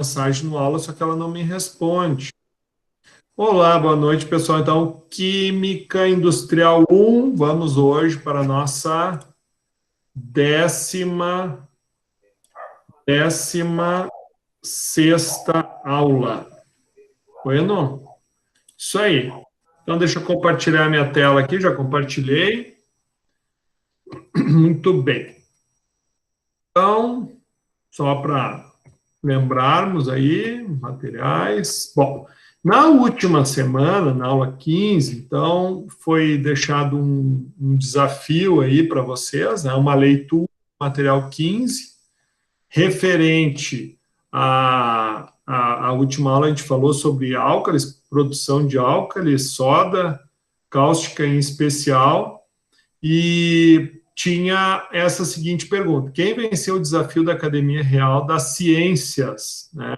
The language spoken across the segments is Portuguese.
mensagem no aula, só que ela não me responde. Olá, boa noite, pessoal. Então, Química Industrial 1, vamos hoje para a nossa décima sexta aula. Bueno? Isso aí. Então, deixa eu compartilhar minha tela aqui, já compartilhei. Muito bem. Então, só para lembrarmos aí, materiais. Bom, na última semana, na aula 15, então, foi deixado um desafio aí para vocês, né, uma leitura do material 15, referente à última aula, a gente falou sobre álcalis, produção de álcalis, soda, cáustica em especial, e tinha essa seguinte pergunta: quem venceu o desafio da Academia Real das Ciências, né?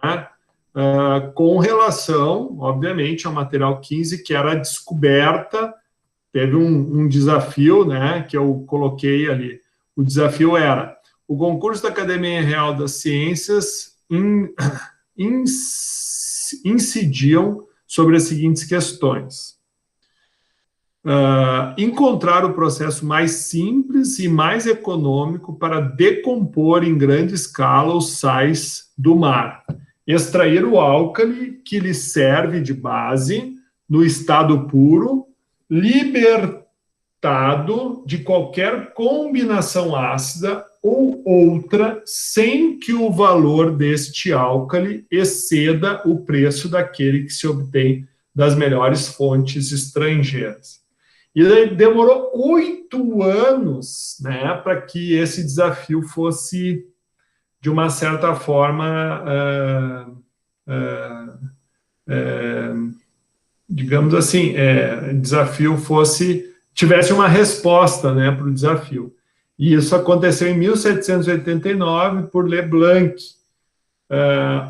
Com relação, obviamente, ao material 15, que era a descoberta, teve um desafio, né, que eu coloquei ali. O desafio era: o concurso da Academia Real das Ciências incidiam sobre as seguintes questões. Encontrar o processo mais simples e mais econômico para decompor em grande escala os sais do mar. Extrair o álcali que lhe serve de base no estado puro, libertado de qualquer combinação ácida ou outra, sem que o valor deste álcali exceda o preço daquele que se obtém das melhores fontes estrangeiras. E daí demorou 8 anos, né, para que esse desafio fosse, de uma certa forma, digamos assim, desafio tivesse uma resposta, né, para o desafio. E isso aconteceu em 1789 por Leblanc,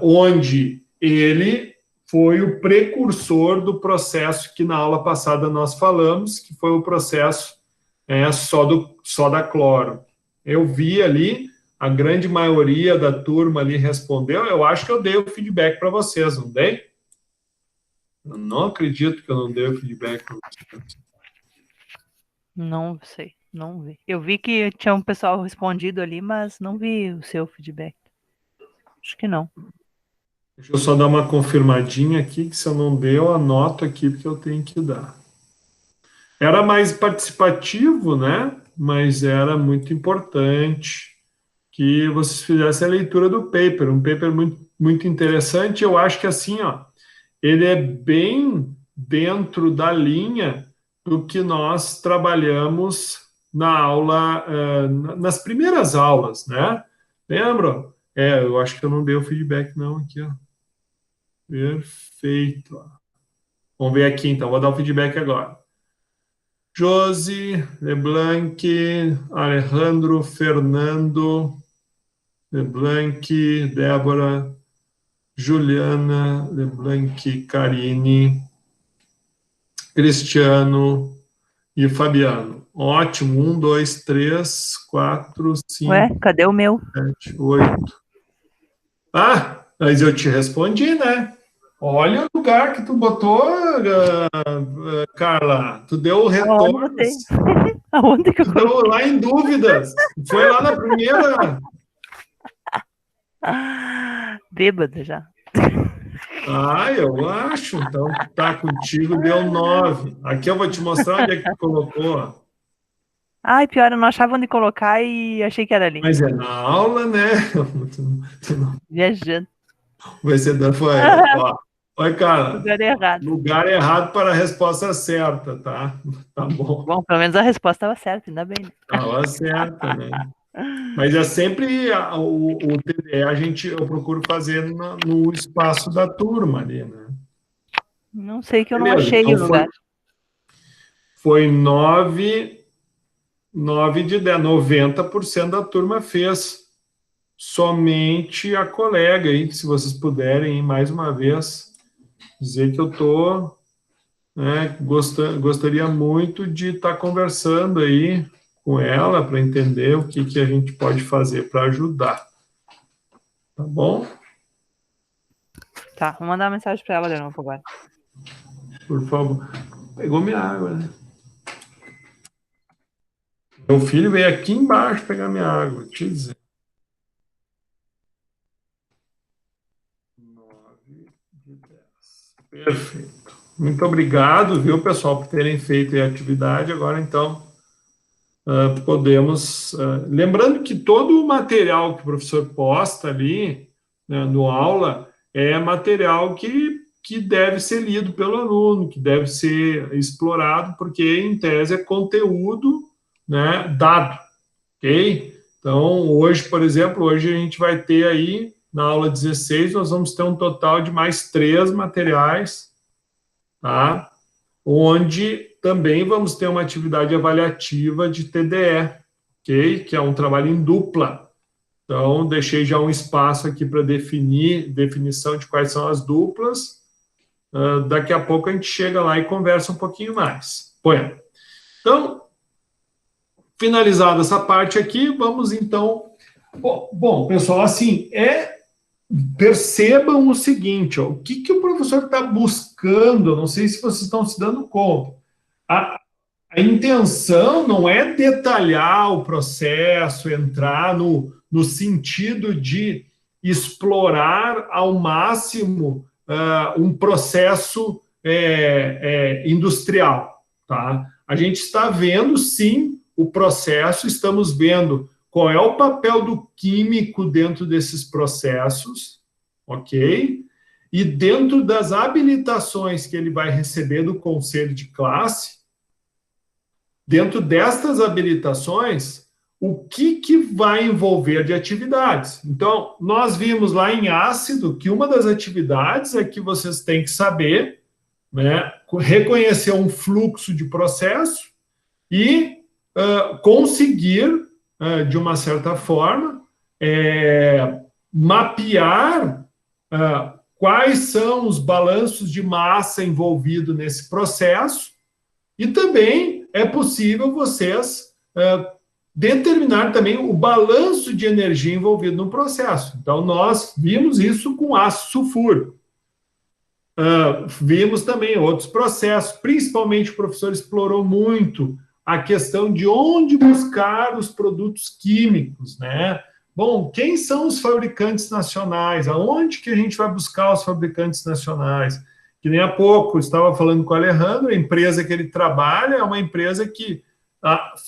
onde ele foi o precursor do processo que na aula passada nós falamos, que foi o processo soda-cloro. Eu vi ali, a grande maioria da turma ali respondeu, eu acho que eu dei o feedback para vocês, não dei? Eu não acredito que eu não dei o feedback para vocês. Não sei, não vi. Eu vi que tinha um pessoal respondido ali, mas não vi o seu feedback. Acho que não. Deixa eu só dar uma confirmadinha aqui, que se eu não der, eu anoto aqui, porque eu tenho que dar. Era mais participativo, né? Mas era muito importante que vocês fizessem a leitura do paper, um paper muito, muito interessante. Eu acho que assim, ó, ele é bem dentro da linha do que nós trabalhamos na aula, nas primeiras aulas, né? Lembram? Eu acho que eu não dei o feedback não aqui, ó. Perfeito. Vamos ver aqui, então. Vou dar o feedback agora. Josi, Leblanc, Alejandro, Fernando, Leblanc, Débora, Juliana, Leblanc, Karine, Cristiano e Fabiano. Ótimo. 1, 2, 3, 4, Ué, 5, cadê o meu? 7, 8. Ah, mas eu te respondi, né? Olha o lugar que tu botou, Carla. Tu deu Aonde você? retornos. Aonde que eu Tu deu coloquei? lá em dúvidas. Foi lá na primeira. Bêbada já. Eu acho. Então, tá contigo, deu 9. Aqui eu vou te mostrar onde é que tu colocou. Ai, pior, eu não achava onde colocar e achei que era ali. Mas é na aula, né? Tu não Viajando. vai ser dando. Foi. Ó. Oi, cara. Lugar errado. Lugar errado para a resposta certa, tá? Tá bom. Bom, pelo menos a resposta estava certa, ainda bem. Tava certa, né? Mas é sempre o TDE, eu procuro fazer no espaço da turma ali, né? Não sei que eu não Beleza, achei então o lugar. foi 9 de 10, 90% da turma fez. Somente a colega aí, que se vocês puderem, mais uma vez, dizer que eu estou, né, gostaria muito de estar conversando aí com ela para entender o que a gente pode fazer para ajudar. Tá bom? Tá, vou mandar uma mensagem para ela de novo agora. Por favor. Pegou minha água, né? Meu filho veio aqui embaixo pegar minha água, deixa eu dizer. 9 de 10. Perfeito. Muito obrigado, viu, pessoal, por terem feito a atividade. Agora, então, podemos... lembrando que todo o material que o professor posta ali, né, no aula, é material que deve ser lido pelo aluno, que deve ser explorado, porque, em tese, é conteúdo, né, dado, ok? Então, hoje, por exemplo, hoje a gente vai ter aí, na aula 16, nós vamos ter um total de mais 3 materiais, tá? Onde também vamos ter uma atividade avaliativa de TDE, ok? Que é um trabalho em dupla. Então, deixei já um espaço aqui para definição de quais são as duplas. Daqui a pouco a gente chega lá e conversa um pouquinho mais. Bom, então, finalizada essa parte aqui, vamos então... Bom, pessoal, assim, percebam o seguinte, ó, o que o professor está buscando, não sei se vocês estão se dando conta. A intenção não é detalhar o processo, entrar no sentido de explorar ao máximo um processo industrial, tá? A gente está vendo, sim, o processo, estamos vendo qual é o papel do químico dentro desses processos, ok? E dentro das habilitações que ele vai receber do conselho de classe, dentro destas habilitações, o que vai envolver de atividades? Então, nós vimos lá em ácido que uma das atividades é que vocês têm que saber, né, reconhecer um fluxo de processo e conseguir, de uma certa forma, mapear quais são os balanços de massa envolvidos nesse processo e também é possível vocês determinar também o balanço de energia envolvido no processo. Então, nós vimos isso com ácido sulfúrico. Vimos também outros processos, principalmente o professor explorou muito a questão de onde buscar os produtos químicos, né? Bom, quem são os fabricantes nacionais? Aonde que a gente vai buscar os fabricantes nacionais? Que nem há pouco estava falando com o Alejandro, a empresa que ele trabalha é uma empresa que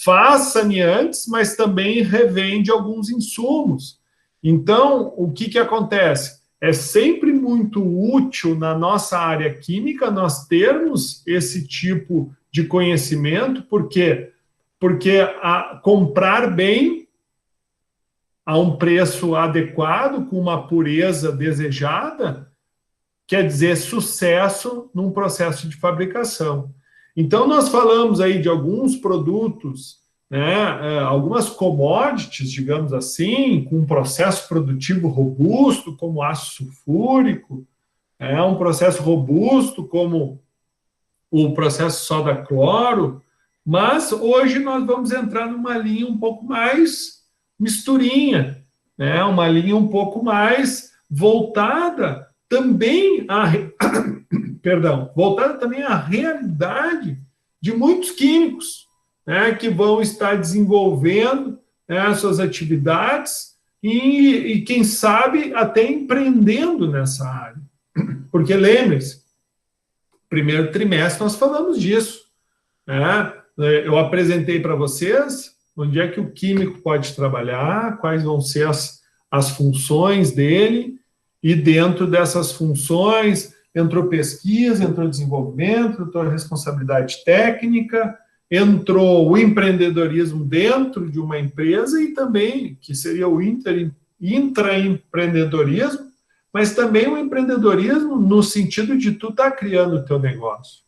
faz saneantes, mas também revende alguns insumos. Então, o que acontece? É sempre muito útil na nossa área química nós termos esse tipo de conhecimento, porque comprar bem a um preço adequado, com uma pureza desejada, quer dizer sucesso num processo de fabricação. Então, nós falamos aí de alguns produtos, né, algumas commodities, digamos assim, com um processo produtivo robusto, como ácido sulfúrico, um processo robusto, como o processo soda-cloro, mas hoje nós vamos entrar numa linha um pouco mais misturinha, né, uma linha um pouco mais voltada também voltada também à realidade de muitos químicos, né, que vão estar desenvolvendo, né, suas atividades e, quem sabe, até empreendendo nessa área. Porque, lembre-se, primeiro trimestre nós falamos disso, né? Eu apresentei para vocês onde é que o químico pode trabalhar, quais vão ser as funções dele, e dentro dessas funções entrou pesquisa, entrou desenvolvimento, entrou responsabilidade técnica, entrou o empreendedorismo dentro de uma empresa e também, que seria o intraempreendedorismo, mas também o empreendedorismo no sentido de tu estar criando o teu negócio.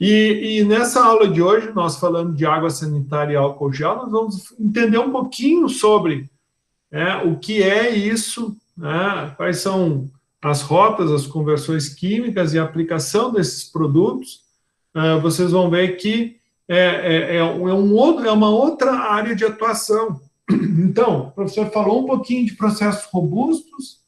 E nessa aula de hoje, nós falando de água sanitária e álcool gel, nós vamos entender um pouquinho sobre o que é isso, né, quais são as rotas, as conversões químicas e a aplicação desses produtos. Vocês vão ver que é uma outra área de atuação. Então, o professor falou um pouquinho de processos robustos,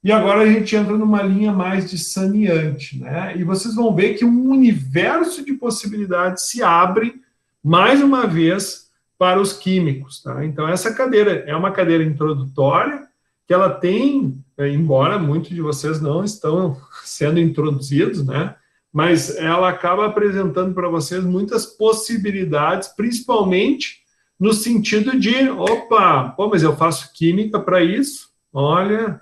e agora a gente entra numa linha mais de saneante, né? E vocês vão ver que um universo de possibilidades se abre, mais uma vez, para os químicos, tá? Então, essa cadeira é uma cadeira introdutória, que ela tem, embora muitos de vocês não estão sendo introduzidos, né? Mas ela acaba apresentando para vocês muitas possibilidades, principalmente no sentido de, opa, pô, mas eu faço química para isso? Olha,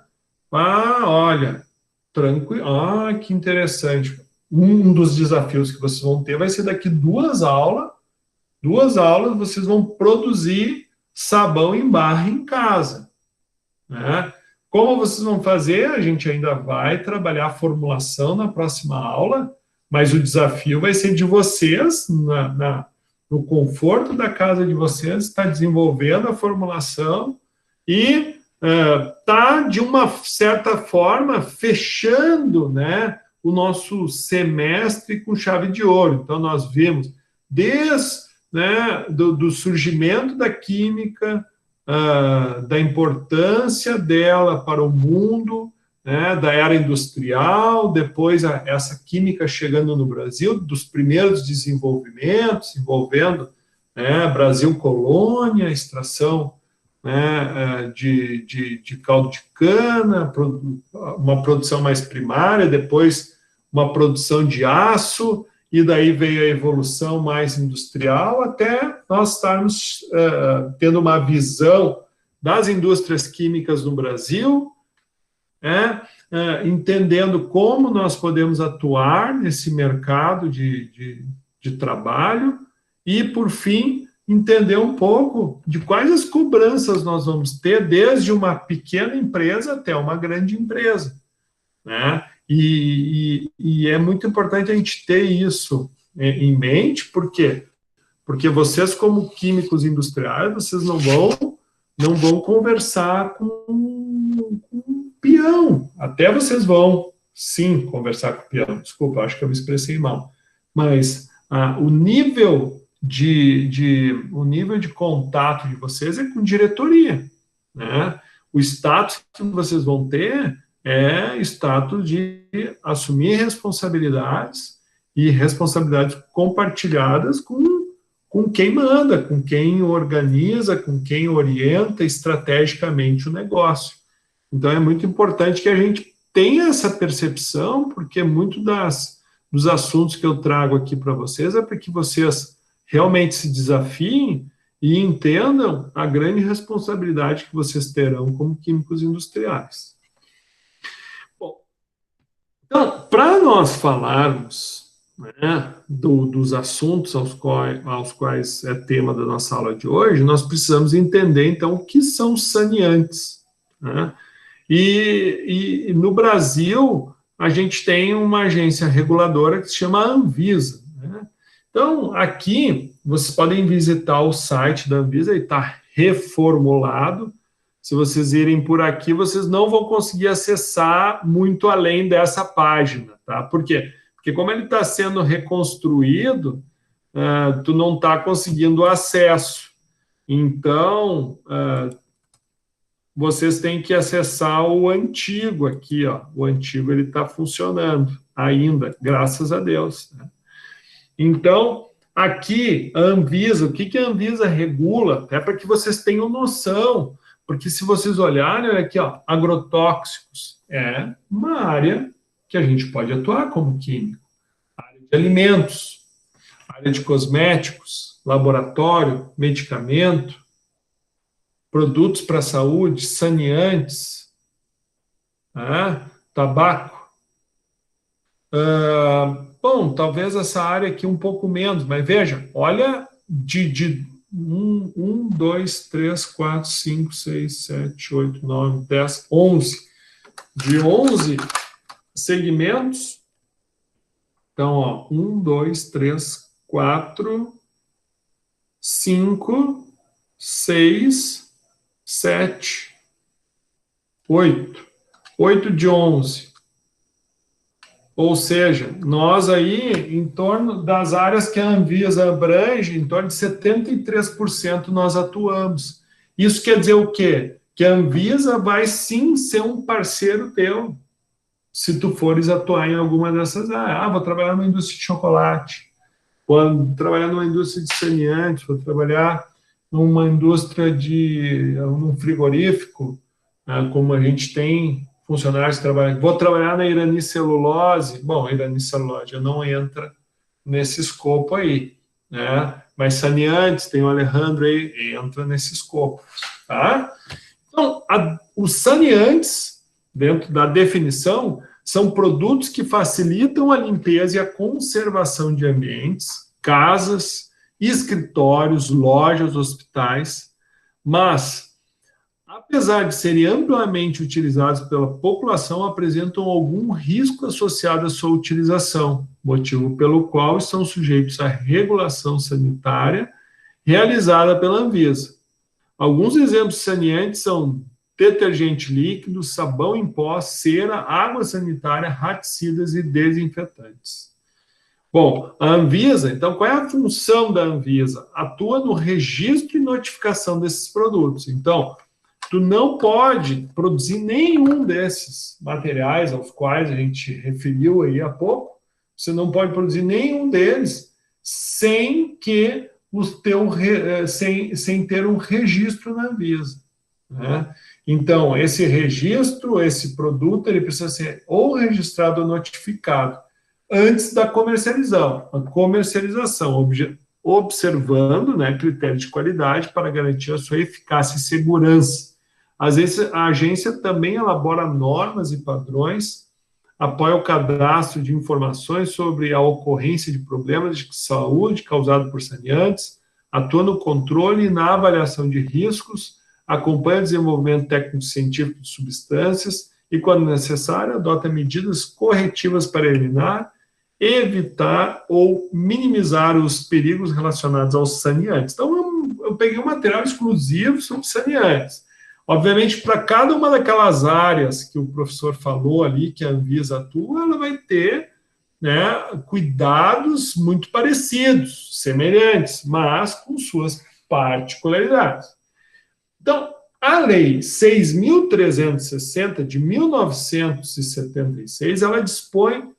olha, tranquilo, que interessante. Um dos desafios que vocês vão ter vai ser daqui duas aulas vocês vão produzir sabão em barra em casa, né? Como vocês vão fazer? A gente ainda vai trabalhar a formulação na próxima aula, mas o desafio vai ser de vocês, no conforto da casa de vocês, estar desenvolvendo a formulação e tá, de uma certa forma, fechando, né, o nosso semestre com chave de ouro. Então, nós vimos desde, né, do surgimento da química, da importância dela para o mundo, né, da era industrial, depois essa química chegando no Brasil, dos primeiros desenvolvimentos, envolvendo, né, Brasil colônia, extração, né, de caldo de cana, uma produção mais primária, depois uma produção de aço, e daí veio a evolução mais industrial, até nós estarmos tendo uma visão das indústrias químicas no Brasil, entendendo como nós podemos atuar nesse mercado de trabalho, e, por fim, entender um pouco de quais as cobranças nós vamos ter, desde uma pequena empresa até uma grande empresa, né? E é muito importante a gente ter isso em mente, por quê? Porque vocês, como químicos industriais, vocês não vão conversar com um peão. Até vocês vão, sim, conversar com o peão. Desculpa, acho que eu me expressei mal. Mas o nível de contato de vocês é com diretoria, né? O status que vocês vão ter é status de assumir responsabilidades, e responsabilidades compartilhadas com quem manda, com quem organiza, com quem orienta estrategicamente o negócio. Então, é muito importante que a gente tenha essa percepção, porque muito dos assuntos que eu trago aqui para vocês é para que vocês realmente se desafiem e entendam a grande responsabilidade que vocês terão como químicos industriais. Bom, então, para nós falarmos, né, dos assuntos aos quais é tema da nossa aula de hoje, nós precisamos entender, então, o que são saneantes, né? E no Brasil, a gente tem uma agência reguladora que se chama Anvisa, né? Então, aqui, vocês podem visitar o site da Anvisa, e está reformulado. Se vocês irem por aqui, vocês não vão conseguir acessar muito além dessa página, tá? Por quê? Porque como ele está sendo reconstruído, tu não está conseguindo acesso. Então, vocês têm que acessar o antigo aqui, ó. O antigo ele está funcionando ainda, graças a Deus, né? Então, aqui, a Anvisa, o que a Anvisa regula? Até para que vocês tenham noção, porque se vocês olharem, olha aqui, ó, agrotóxicos é uma área que a gente pode atuar como químico. Área de alimentos, área de cosméticos, laboratório, medicamento, produtos para a saúde, saneantes, tabaco. Bom, talvez essa área aqui um pouco menos, mas veja, olha, de 1, 2, 3, 4, 5, 6, 7, 8, 9, 10, 11. De 11 segmentos. Então, ó, 1, 2, 3, 4, 5, 6, 7, 8. 8 de 11. Ou seja, nós aí, em torno das áreas que a Anvisa abrange, em torno de 73% nós atuamos. Isso quer dizer o quê? que a Anvisa vai sim ser um parceiro teu, se tu fores atuar em alguma dessas áreas. Ah, vou trabalhar numa indústria de chocolate, vou trabalhar numa indústria de saneantes, vou trabalhar numa indústria num frigorífico, como a gente tem funcionários que trabalham. Vou trabalhar na Irani Celulose. Bom, a Irani Celulose já não entra nesse escopo aí, né? Mas saneantes, tem o Alejandro aí, entra nesse escopo, tá? Então, os saneantes, dentro da definição, são produtos que facilitam a limpeza e a conservação de ambientes, casas, escritórios, lojas, hospitais, mas, apesar de serem amplamente utilizados pela população, apresentam algum risco associado à sua utilização, motivo pelo qual estão sujeitos à regulação sanitária realizada pela Anvisa. Alguns exemplos saneantes são detergente líquido, sabão em pó, cera, água sanitária, raticidas e desinfetantes. Bom, a Anvisa, então, qual é a função da Anvisa? Atua no registro e notificação desses produtos. Então, tu não pode produzir nenhum desses materiais aos quais a gente referiu aí há pouco, você não pode produzir nenhum deles sem que sem ter um registro na Anvisa, né? Então, esse registro, esse produto, ele precisa ser ou registrado ou notificado antes da comercialização. A comercialização, observando, né, critérios de qualidade para garantir a sua eficácia e segurança. Às vezes, a agência também elabora normas e padrões, apoia o cadastro de informações sobre a ocorrência de problemas de saúde causados por saneantes, atua no controle e na avaliação de riscos, acompanha o desenvolvimento técnico-científico de substâncias e, quando necessário, adota medidas corretivas para eliminar, evitar ou minimizar os perigos relacionados aos saneantes. Então, eu peguei um material exclusivo sobre saneantes. Obviamente, para cada uma daquelas áreas que o professor falou ali, que a Anvisa atua, ela vai ter, né, cuidados muito parecidos, semelhantes, mas com suas particularidades. Então, a Lei 6.360 de 1976, ela dispõe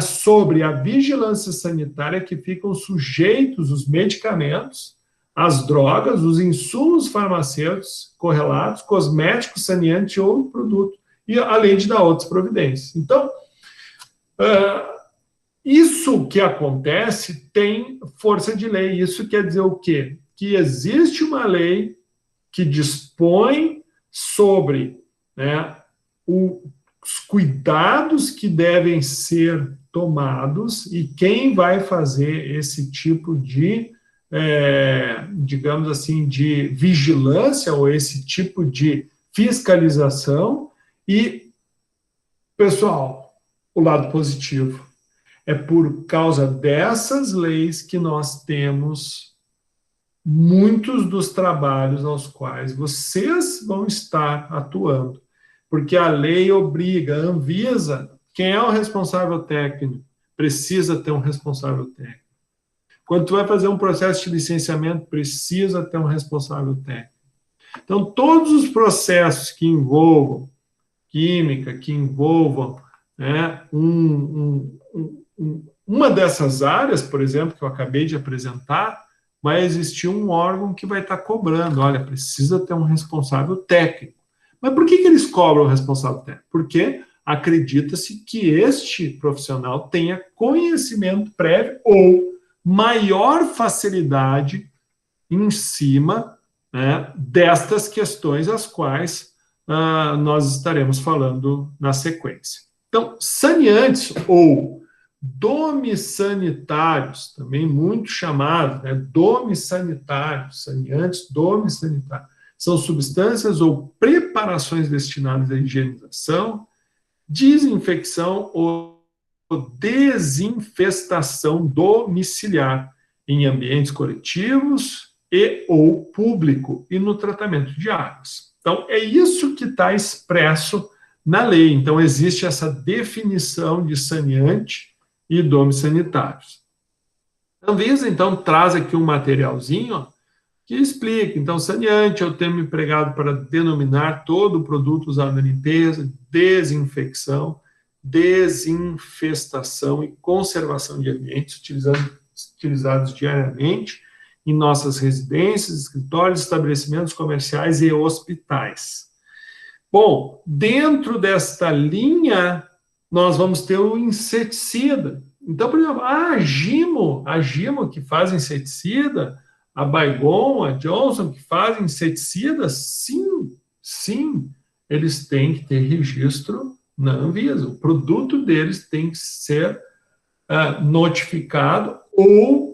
sobre a vigilância sanitária que ficam sujeitos os medicamentos, as drogas, os insumos farmacêuticos correlatos, cosméticos, saneantes ou produto, e além de dar outras providências. Então, isso que acontece tem força de lei. Isso quer dizer o quê? Que existe uma lei que dispõe sobre, né, os cuidados que devem ser tomados e quem vai fazer esse tipo de, digamos assim, de vigilância ou esse tipo de fiscalização. E, pessoal, o lado positivo é por causa dessas leis que nós temos muitos dos trabalhos aos quais vocês vão estar atuando, porque a lei obriga, a Anvisa, quem é o responsável técnico? Precisa ter um responsável técnico. Quando tu vai fazer um processo de licenciamento, precisa ter um responsável técnico. Então, todos os processos que envolvam química, que envolvam, né, uma dessas áreas, por exemplo, que eu acabei de apresentar, vai existir um órgão que vai estar cobrando. Olha, precisa ter um responsável técnico. Mas por que eles cobram o responsável técnico? Porque acredita-se que este profissional tenha conhecimento prévio ou maior facilidade em cima, né, destas questões as quais nós estaremos falando na sequência. Então, saneantes ou domissanitários, também muito chamados, né, domissanitários, saneantes domissanitários, são substâncias ou preparações destinadas à higienização, desinfecção ou desinfestação domiciliar em ambientes coletivos e ou público e no tratamento de águas. Então, é isso que está expresso na lei. Então, existe essa definição de saneante e domissanitários. A Anvisa, então, traz aqui um materialzinho, ó, que explica. Então, saneante é o termo empregado para denominar todo o produto usado na limpeza, desinfecção, desinfestação e conservação de ambientes utilizados diariamente em nossas residências, escritórios, estabelecimentos comerciais e hospitais. Bom, dentro desta linha, nós vamos ter o inseticida. Então, por exemplo, a Gimo que faz inseticida, a Baygon, a Johnson, que fazem inseticidas, sim, eles têm que ter registro na Anvisa. O produto deles tem que ser notificado ou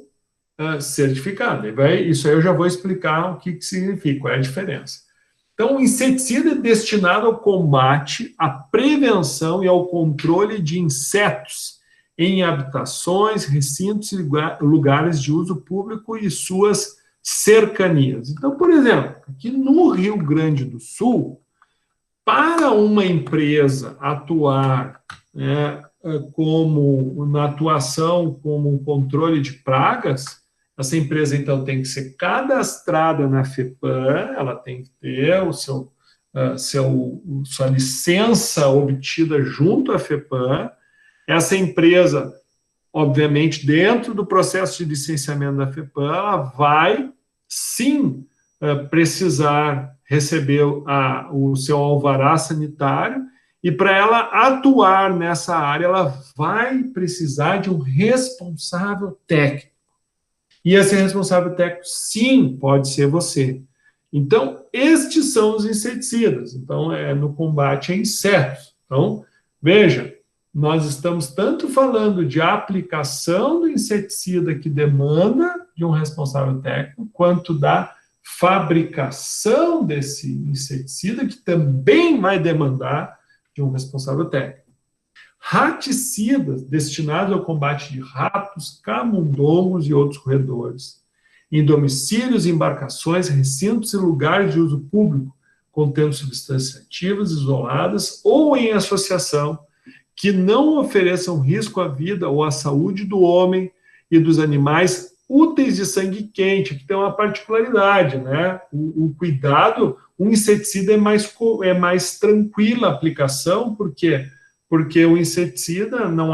certificado. Isso aí eu já vou explicar o que significa, qual é a diferença. Então, o inseticida é destinado ao combate, à prevenção e ao controle de insetos em habitações, recintos e lugares de uso público e suas cercanias. Então, por exemplo, aqui no Rio Grande do Sul, para uma empresa atuar na atuação como um controle de pragas, essa empresa, então, tem que ser cadastrada na FEPAM, ela tem que ter sua licença obtida junto à FEPAM. Essa empresa, obviamente, dentro do processo de licenciamento da FEPAM, ela vai, sim, precisar receber o seu alvará sanitário, e para ela atuar nessa área, ela vai precisar de um responsável técnico. E esse responsável técnico, sim, pode ser você. Então, estes são os inseticidas. Então, no combate a insetos. Então, veja, nós estamos tanto falando de aplicação do inseticida que demanda de um responsável técnico, quanto da fabricação desse inseticida, que também vai demandar de um responsável técnico. Raticidas destinados ao combate de ratos, camundongos e outros roedores, em domicílios, embarcações, recintos e lugares de uso público, contendo substâncias ativas isoladas ou em associação, que não ofereçam risco à vida ou à saúde do homem e dos animais úteis de sangue quente, que tem uma particularidade, né? O cuidado, o inseticida é mais tranquila a aplicação, porque o inseticida não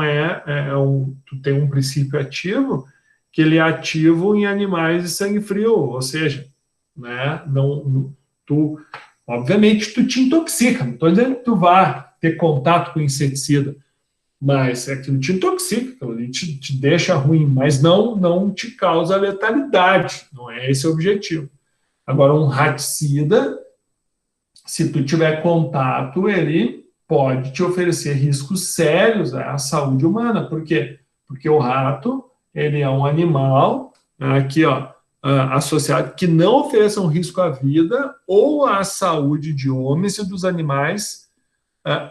tu tem um princípio ativo, que ele é ativo em animais de sangue frio, ou seja, né, obviamente tu te intoxica, não estou dizendo que tu vá ter contato com inseticida, mas aquilo te intoxica, aquilo te deixa ruim, mas não te causa letalidade, não é esse o objetivo. Agora, um raticida, se tu tiver contato, ele pode te oferecer riscos sérios à saúde humana. Por quê? Porque o rato, ele é um animal aqui, associado, que não ofereça um risco à vida ou à saúde de homens e dos animais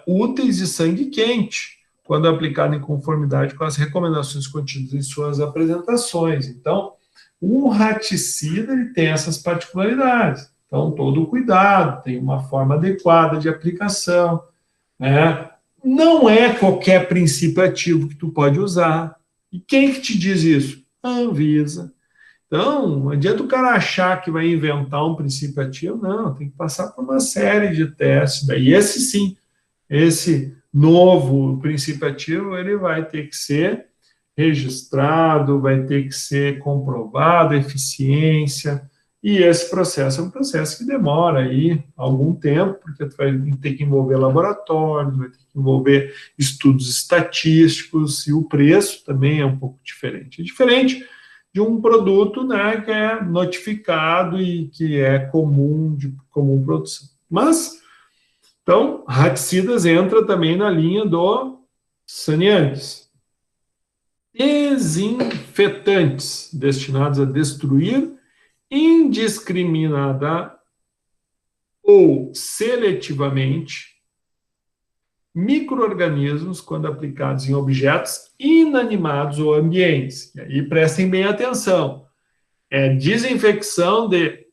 úteis de sangue quente, quando aplicado em conformidade com as recomendações contidas em suas apresentações. Então, o raticida, ele tem essas particularidades. Então, todo o cuidado, tem uma forma adequada de aplicação, né? Não é qualquer princípio ativo que tu pode usar. E quem que te diz isso? A Anvisa. Então, não adianta o cara achar que vai inventar um princípio ativo, não, tem que passar por uma série de testes. Daí esse sim, esse novo princípio ativo, ele vai ter que ser registrado, vai ter que ser comprovado a eficiência, e esse processo é um processo que demora aí algum tempo, porque tu vai ter que envolver laboratórios, vai ter que envolver estudos estatísticos, e o preço também é um pouco diferente. É diferente de um produto, né, que é notificado e que é de comum produção. Mas, então, raticidas entra também na linha do saneantes. Desinfetantes, destinados a destruir indiscriminada ou seletivamente micro-organismos quando aplicados em objetos inanimados ou ambientes. E aí prestem bem atenção. É desinfecção de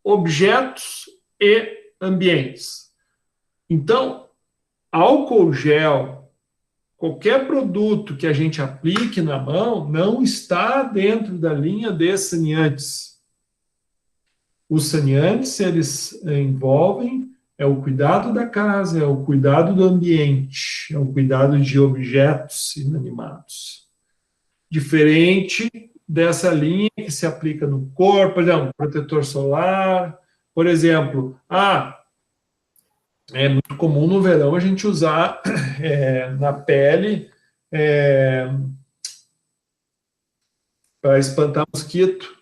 objetos e ambientes. Então, álcool gel, qualquer produto que a gente aplique na mão, não está dentro da linha de saneantes. Os saneantes, eles envolvem o cuidado da casa, é o cuidado do ambiente, é o cuidado de objetos inanimados. Diferente dessa linha que se aplica no corpo, por exemplo, protetor solar, por exemplo, é muito comum no verão a gente usar na pele para espantar mosquito.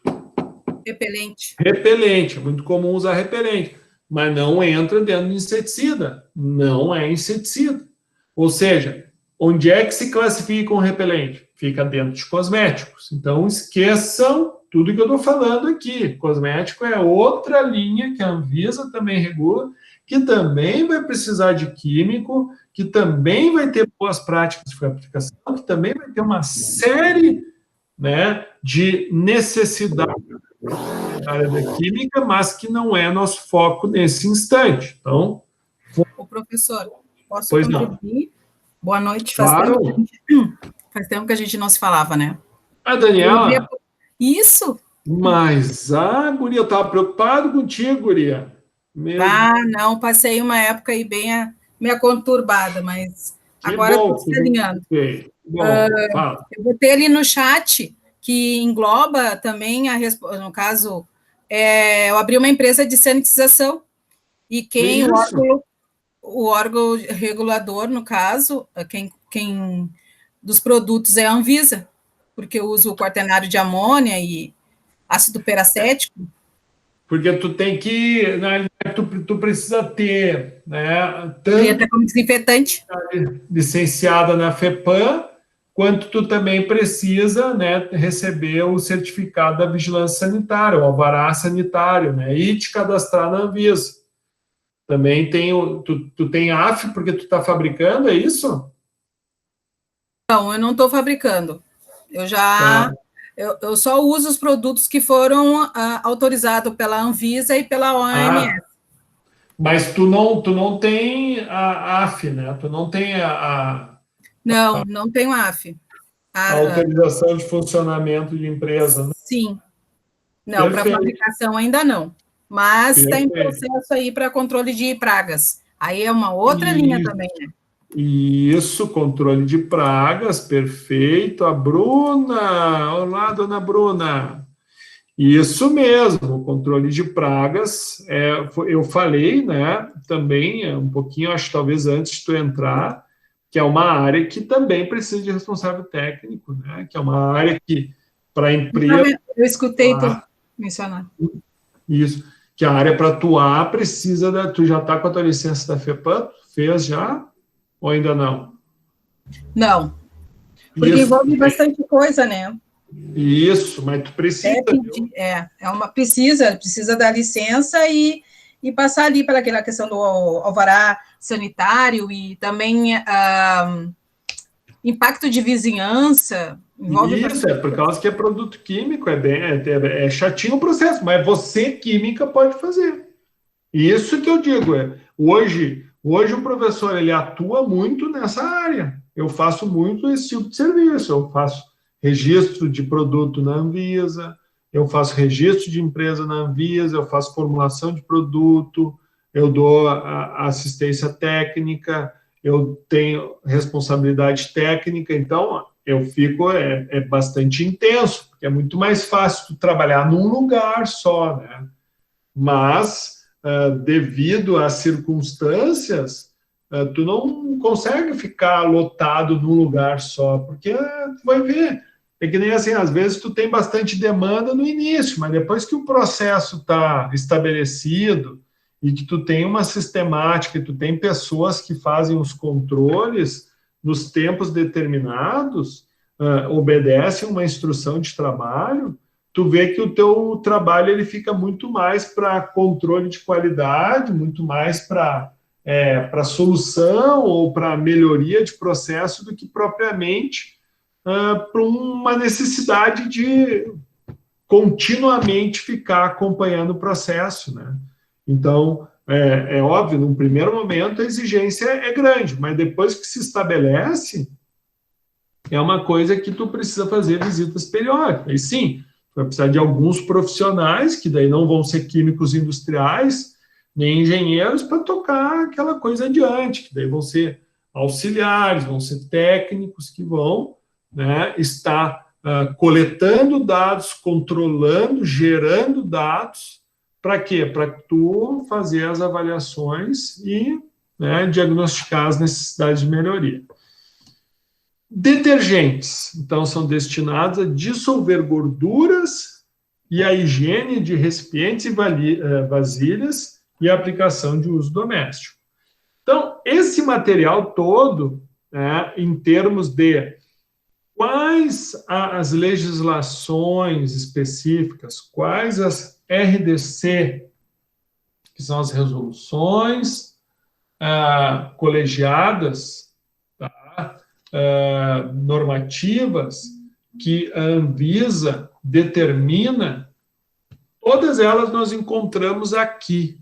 Repelente. Repelente, é muito comum usar repelente, mas não entra dentro de inseticida, não é inseticida. Ou seja, onde é que se classifica um repelente? Fica dentro de cosméticos. Então, esqueçam tudo que eu estou falando aqui. Cosmético é outra linha que a Anvisa também regula, que também vai precisar de químico, que também vai ter boas práticas de fabricação, que também vai ter uma série, né, de necessidade na área da química, mas que não é nosso foco nesse instante. Então, o professor, posso pois contribuir? Não. Boa noite. Claro. Faz tempo que a gente não se falava, né? A Daniela? Isso. Mas, guria, eu estava preocupado contigo, guria. Não, passei uma época aí bem meio conturbada, mas que agora estou se alinhando. Fala. Eu botei ali no chat que engloba também, no caso, eu abri uma empresa de sanitização e quem o órgão regulador, no caso, quem dos produtos é a Anvisa, porque eu uso o quaternário de amônia e ácido peracético. Porque tu tem que, na realidade, tu precisa ter, né, tanto como desinfetante, licenciada na FEPAM, quanto tu também precisa, né, receber o certificado da vigilância sanitária, o alvará sanitário, né, e te cadastrar na Anvisa. Também tem tu tem AF porque tu está fabricando, é isso? Não, eu não estou fabricando. Eu só uso os produtos que foram autorizados pela Anvisa e pela OMS. Mas tu não tem a AF, né? Tu não tem Não tenho AF. A autorização de funcionamento de empresa, né? Sim. Não, para fabricação ainda não. Mas tem processo aí para controle de pragas. Aí é uma outra linha também, né? Isso, controle de pragas, perfeito. A Bruna, olá, dona Bruna. Isso mesmo, controle de pragas. Eu falei, né, também, um pouquinho, acho talvez antes de tu entrar, que é uma área que também precisa de responsável técnico, né, que é uma área que, para a empresa... Eu escutei tu mencionar. Isso, que a área para atuar precisa tu já está com a tua licença da FEPAM? Fez já? Ou ainda não? Não, porque envolve bastante coisa, né? Isso, mas tu precisa. Precisa da licença e passar ali para aquela questão do alvará sanitário e também impacto de vizinhança. Isso, por causa que é produto químico, é chatinho o processo, mas você, química, pode fazer. Isso que eu digo, hoje o professor, ele atua muito nessa área. Eu faço muito esse tipo de serviço, eu faço registro de produto na Anvisa, eu faço registro de empresa na Anvisa, eu faço formulação de produto, eu dou assistência técnica, eu tenho responsabilidade técnica, então eu fico, bastante intenso, porque é muito mais fácil tu trabalhar num lugar só, né? Mas, devido às circunstâncias, tu não consegue ficar lotado num lugar só, porque tu vai ver, é que nem assim, às vezes tu tem bastante demanda no início, mas depois que o processo está estabelecido e que tu tem uma sistemática, e tu tem pessoas que fazem os controles nos tempos determinados, obedecem uma instrução de trabalho, tu vê que o teu trabalho ele fica muito mais para controle de qualidade, muito mais para solução ou para melhoria de processo do que propriamente para uma necessidade de continuamente ficar acompanhando o processo, né? Então, é óbvio, num primeiro momento a exigência é grande, mas depois que se estabelece, é uma coisa que tu precisa fazer visitas periódicas. E sim, vai precisar de alguns profissionais, que daí não vão ser químicos industriais, nem engenheiros, para tocar aquela coisa adiante, que daí vão ser auxiliares, vão ser técnicos que vão, né, estar coletando dados, controlando, gerando dados, para quê? Para tu fazer as avaliações e, né, diagnosticar as necessidades de melhoria. Detergentes, então, são destinados a dissolver gorduras e a higiene de recipientes e vasilhas e a aplicação de uso doméstico. Então, esse material todo, né, em termos de quais as legislações específicas, quais as RDC, que são as resoluções colegiadas, tá, normativas, que a Anvisa determina, todas elas nós encontramos aqui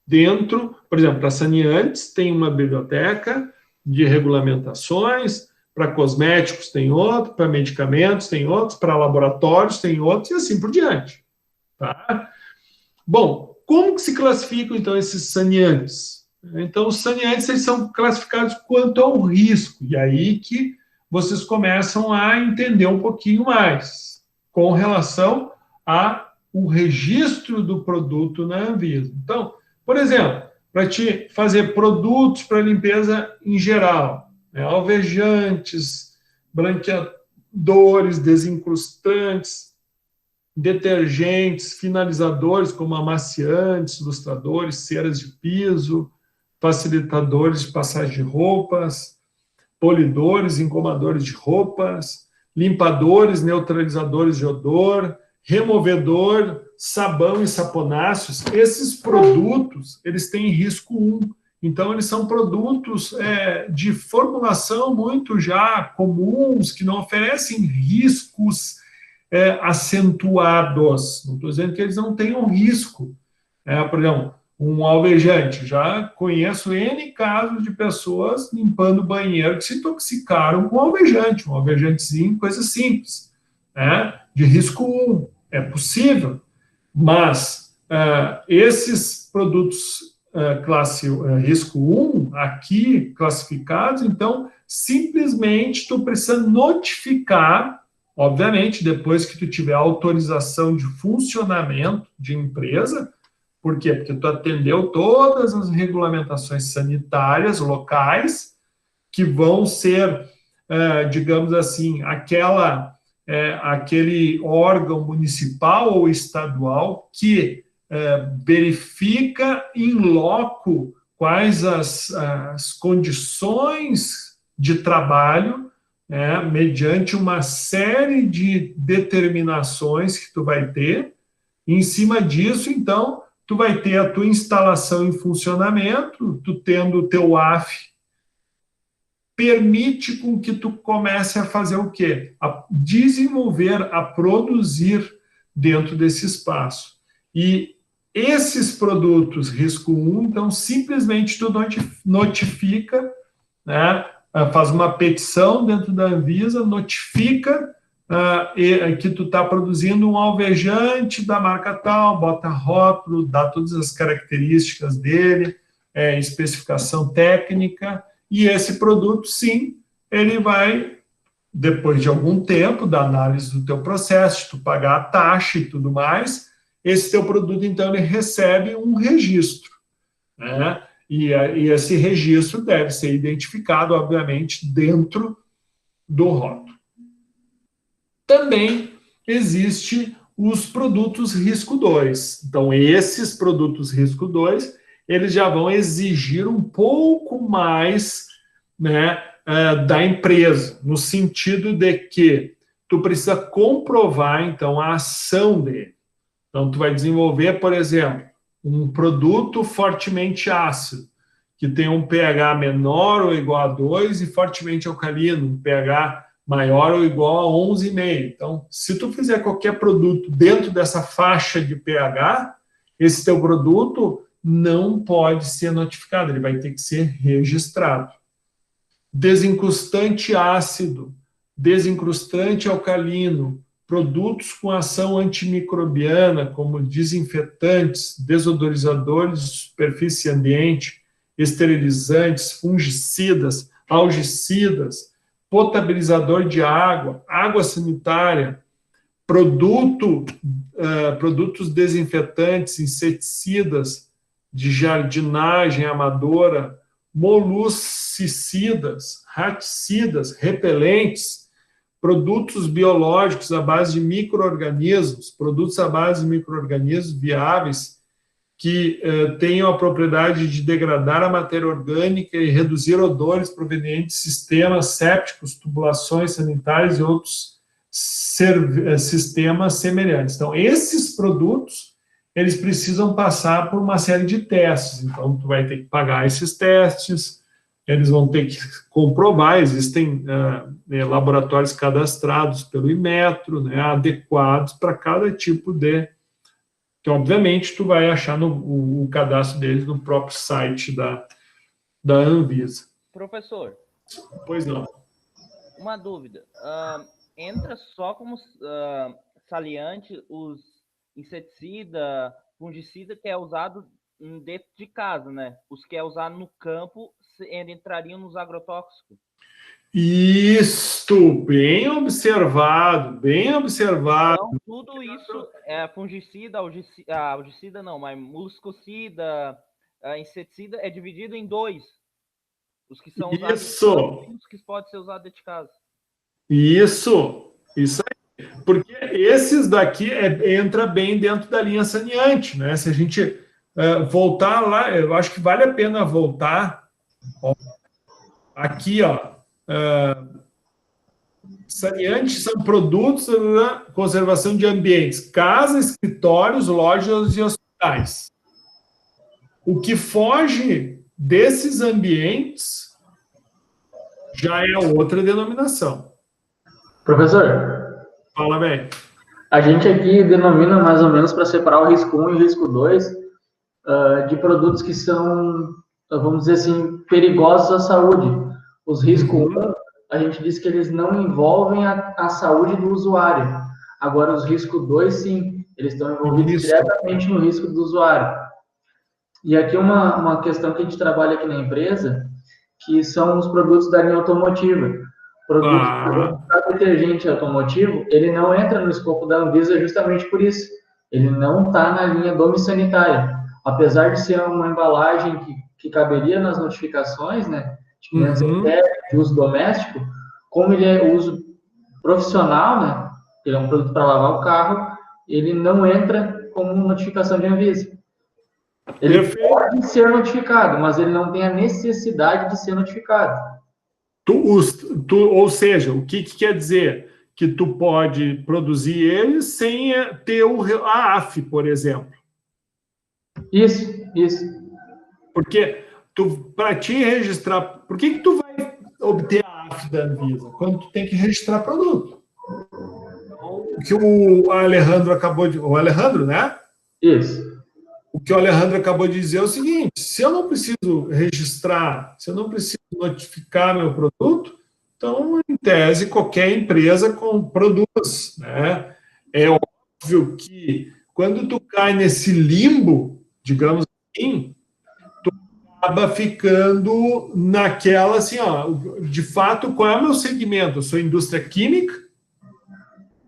dentro. Por exemplo, para saneantes tem uma biblioteca de regulamentações, para cosméticos tem outro, para medicamentos tem outros, para laboratórios tem outros, e assim por diante. Tá? Bom, como que se classificam, então, esses saneantes? Então, os saneantes, eles são classificados quanto ao risco, e aí que vocês começam a entender um pouquinho mais com relação ao registro do produto na Anvisa. Então, por exemplo, para te fazer produtos para limpeza em geral, né, alvejantes, branqueadores, desincrustantes, detergentes, finalizadores como amaciantes, lustradores, ceras de piso, facilitadores de passagem de roupas, polidores, engomadores de roupas, limpadores, neutralizadores de odor, removedor, sabão e saponáceos. Esses produtos, eles têm risco 1. Então, eles são produtos de formulação muito já comuns, que não oferecem riscos acentuados. Não estou dizendo que eles não tenham risco. Por exemplo, um alvejante. Já conheço N casos de pessoas limpando banheiro que se intoxicaram com alvejante, um alvejantezinho, coisa simples, né? De risco 1. É possível, mas esses produtos classe risco 1, aqui classificados, então, simplesmente tu precisa notificar, obviamente, depois que tu tiver autorização de funcionamento de empresa. Por quê? Porque tu atendeu todas as regulamentações sanitárias locais, que vão ser, digamos assim, aquele órgão municipal ou estadual que verifica in loco quais as condições de trabalho, mediante uma série de determinações que tu vai ter. Em cima disso, então, tu vai ter a tua instalação em funcionamento, tu tendo o teu AF, permite com que tu comece a fazer o quê? A desenvolver, a produzir dentro desse espaço. E esses produtos risco 1, então, simplesmente tu notifica, né, faz uma petição dentro da Anvisa, notifica que tu está produzindo um alvejante da marca tal, bota rótulo, dá todas as características dele, especificação técnica, e esse produto, sim, ele vai, depois de algum tempo da análise do teu processo, tu pagar a taxa e tudo mais, esse teu produto, então, ele recebe um registro, né? E esse registro deve ser identificado, obviamente, dentro do rótulo. Também existe os produtos risco 2. Então, esses produtos risco 2, eles já vão exigir um pouco mais, né, da empresa, no sentido de que tu precisa comprovar, então, a ação dele. Então, tu vai desenvolver, por exemplo, um produto fortemente ácido, que tem um pH menor ou igual a 2 e fortemente alcalino, um pH maior ou igual a 11,5. Então, se tu fizer qualquer produto dentro dessa faixa de pH, esse teu produto não pode ser notificado, ele vai ter que ser registrado. Desincrustante ácido, desincrustante alcalino, produtos com ação antimicrobiana, como desinfetantes, desodorizadores de superfície e ambiente, esterilizantes, fungicidas, algicidas, potabilizador de água, água sanitária, produtos desinfetantes, inseticidas de jardinagem amadora, moluscicidas, raticidas, repelentes, produtos biológicos à base de micro-organismos, produtos à base de micro-organismos viáveis que tenham a propriedade de degradar a matéria orgânica e reduzir odores provenientes de sistemas sépticos, tubulações sanitárias e outros sistemas semelhantes. Então, esses produtos, eles precisam passar por uma série de testes. Então, tu vai ter que pagar esses testes, eles vão ter que comprovar, existem laboratórios cadastrados pelo Inmetro, né, adequados para cada tipo de... Que, obviamente, tu vai achar o cadastro deles no próprio site da Anvisa. Professor. Pois não. Uma dúvida. Entra só como saliente os inseticida, fungicida que é usado dentro de casa, né? Os que é usado no campo entrariam nos agrotóxicos. Isto, bem observado, bem observado. Então, tudo isso é fungicida, algicida não, mas moluscocida, inseticida é dividido em dois. Os que são usados Isso. E os que podem ser usados dentro de casa. Isso aí. Porque esses daqui entra bem dentro da linha saneante, né? Se a gente voltar lá, eu acho que vale a pena voltar. Ó, aqui, ó. Saneantes são produtos da conservação de ambientes, casas, escritórios, lojas e hospitais. O que foge desses ambientes já é outra denominação. Professor, fala bem. A gente aqui denomina mais ou menos para separar o risco 1 e o risco 2 de produtos que são, vamos dizer assim, perigosos à saúde. Os riscos 1, a gente diz que eles não envolvem a saúde do usuário. Agora, os riscos 2, sim, eles estão envolvidos diretamente no risco do usuário. E aqui uma questão que a gente trabalha aqui na empresa, que são os produtos da linha automotiva. Produto para detergente automotivo, ele não entra no escopo da Anvisa justamente por isso. Ele não está na linha domiciliária. Apesar de ser uma embalagem que caberia nas notificações, né, de uso doméstico, como ele é uso profissional, né, ele é um produto para lavar o carro, ele não entra como notificação de Anvisa. Ele pode ser notificado, mas ele não tem a necessidade de ser notificado. Ou seja, o que quer dizer? Que tu pode produzir ele sem ter a AF, por exemplo. Isso. Porque para te registrar... Por que tu vai obter a AF da Anvisa? Quando tu tem que registrar produto. O que o Alejandro acabou de... O Alejandro, né? Isso. O que o Alejandro acabou de dizer é o seguinte: se eu não preciso registrar, se eu não preciso notificar meu produto, então, em tese, qualquer empresa produz, né? É óbvio que quando tu cai nesse limbo, digamos assim, tu acaba ficando naquela assim, ó, de fato, qual é o meu segmento? Eu sou indústria química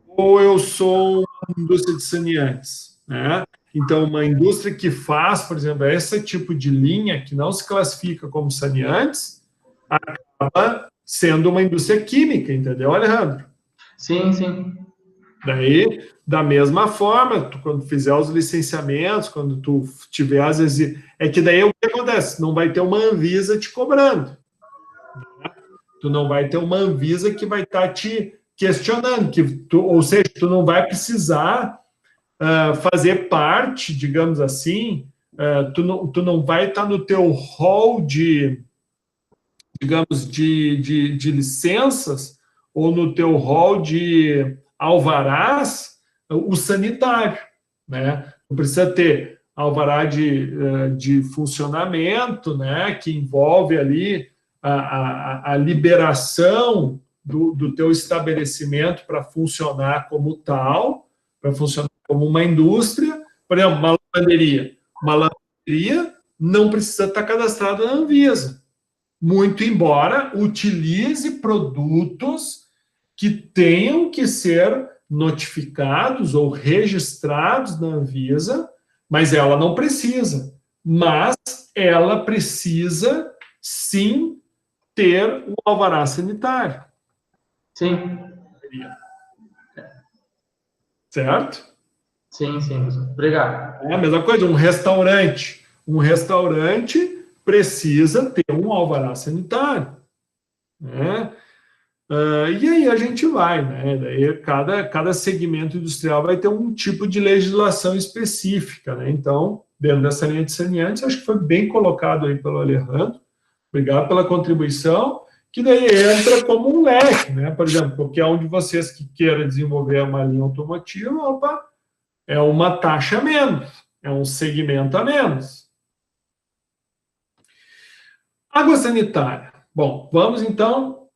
ou eu sou uma indústria de saneantes, né? Então, uma indústria que faz, por exemplo, esse tipo de linha que não se classifica como saneantes, acaba sendo uma indústria química, entendeu, Alejandro? Sim. Daí, da mesma forma, quando fizer os licenciamentos, quando tu tiver, às vezes... É que daí o que acontece? Não vai ter uma Anvisa te cobrando. Né? Tu não vai ter uma Anvisa que vai estar te questionando. Ou seja, tu não vai precisar... fazer parte, digamos assim, tu não vai estar no teu hall de, digamos, de licenças ou no teu hall de alvarás o sanitário, né? Não precisa ter alvará de funcionamento, né? Que envolve ali a liberação do teu estabelecimento para funcionar como tal, para funcionar como uma indústria. Por exemplo, uma lavanderia. Uma lavanderia não precisa estar cadastrada na Anvisa, muito embora utilize produtos que tenham que ser notificados ou registrados na Anvisa, mas ela não precisa. Mas ela precisa, sim, ter o alvará sanitário. Sim. Certo? Sim, professor. Obrigado. É a mesma coisa, um restaurante. Um restaurante precisa ter um alvará sanitário. Né? E aí a gente vai, né? Daí cada segmento industrial vai ter um tipo de legislação específica, né? Então, dentro dessa linha de saneantes, acho que foi bem colocado aí pelo Alejandro. Obrigado pela contribuição, que daí entra como um leque, né? Por exemplo, qualquer um de vocês que queira desenvolver uma linha automotiva, opa, é uma taxa a menos, é um segmento a menos. Água sanitária. Bom, vamos então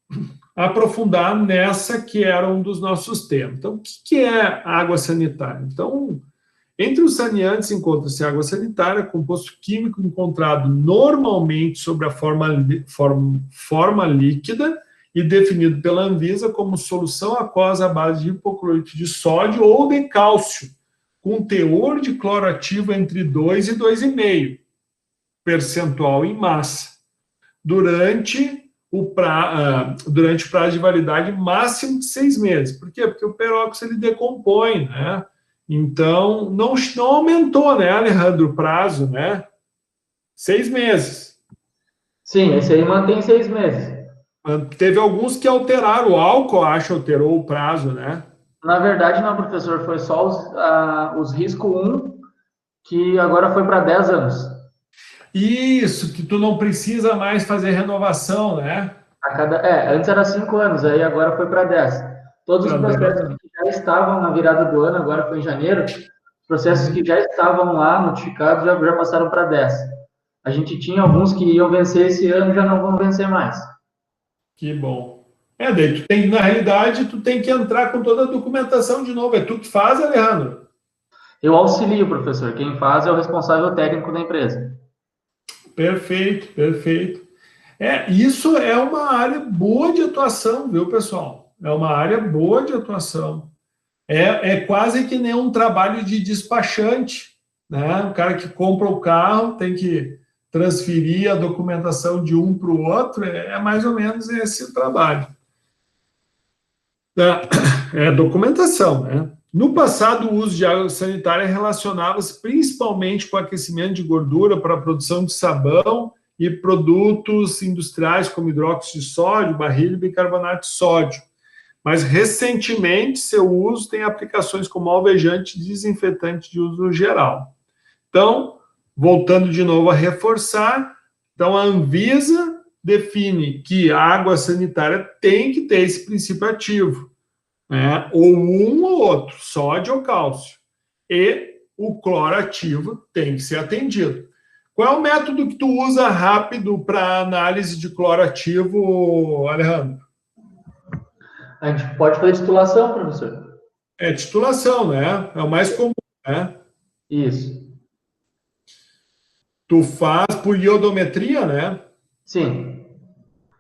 aprofundar nessa que era um dos nossos temas. Então, o que é água sanitária? Então, entre os saneantes encontra-se água sanitária, composto químico encontrado normalmente sobre a forma líquida e definido pela Anvisa como solução aquosa à base de hipoclorito de sódio ou de cálcio, com teor de cloro ativo entre 2 e 2,5 percentual em massa, durante o prazo de validade máximo de 6 meses. Por quê? Porque o peróxido ele decompõe, né? Então, não aumentou, né, Alejandro, o prazo, né? 6 meses. Sim, esse aí mantém 6 meses. Teve alguns que alteraram, o álcool, acho, alterou o prazo, né? Na verdade, não, professor, foi só os risco 1, que agora foi para 10 anos. Isso, que tu não precisa mais fazer renovação, né? Antes era 5 anos, aí agora foi para 10. Todos os processos que já estavam na virada do ano, agora foi em janeiro, os processos que já estavam lá notificados já passaram para 10. A gente tinha alguns que iam vencer esse ano, já não vão vencer mais. Que bom. Daí na realidade, tu tem que entrar com toda a documentação de novo. É tu que faz, Alejandro? Eu auxilio, professor. Quem faz é o responsável técnico da empresa. Perfeito, perfeito. Isso é uma área boa de atuação, viu, pessoal? É uma área boa de atuação. É quase que nem um trabalho de despachante, né? O cara que compra o carro tem que transferir a documentação de um para o outro, é mais ou menos esse o trabalho. É documentação, né? No passado, o uso de água sanitária relacionava-se principalmente com aquecimento de gordura para a produção de sabão e produtos industriais como hidróxido de sódio, barrilha e bicarbonato de sódio. Mas, recentemente, seu uso tem aplicações como alvejante e desinfetante de uso geral. Então, voltando de novo a reforçar, então a Anvisa define que a água sanitária tem que ter esse princípio ativo, né? Ou um ou outro, sódio ou cálcio. E o cloro ativo tem que ser atendido. Qual é o método que tu usa rápido para análise de cloro ativo, Alejandro? A gente pode fazer titulação, professor? Titulação, né? É o mais comum, né? Isso. Tu faz por iodometria, né? Sim.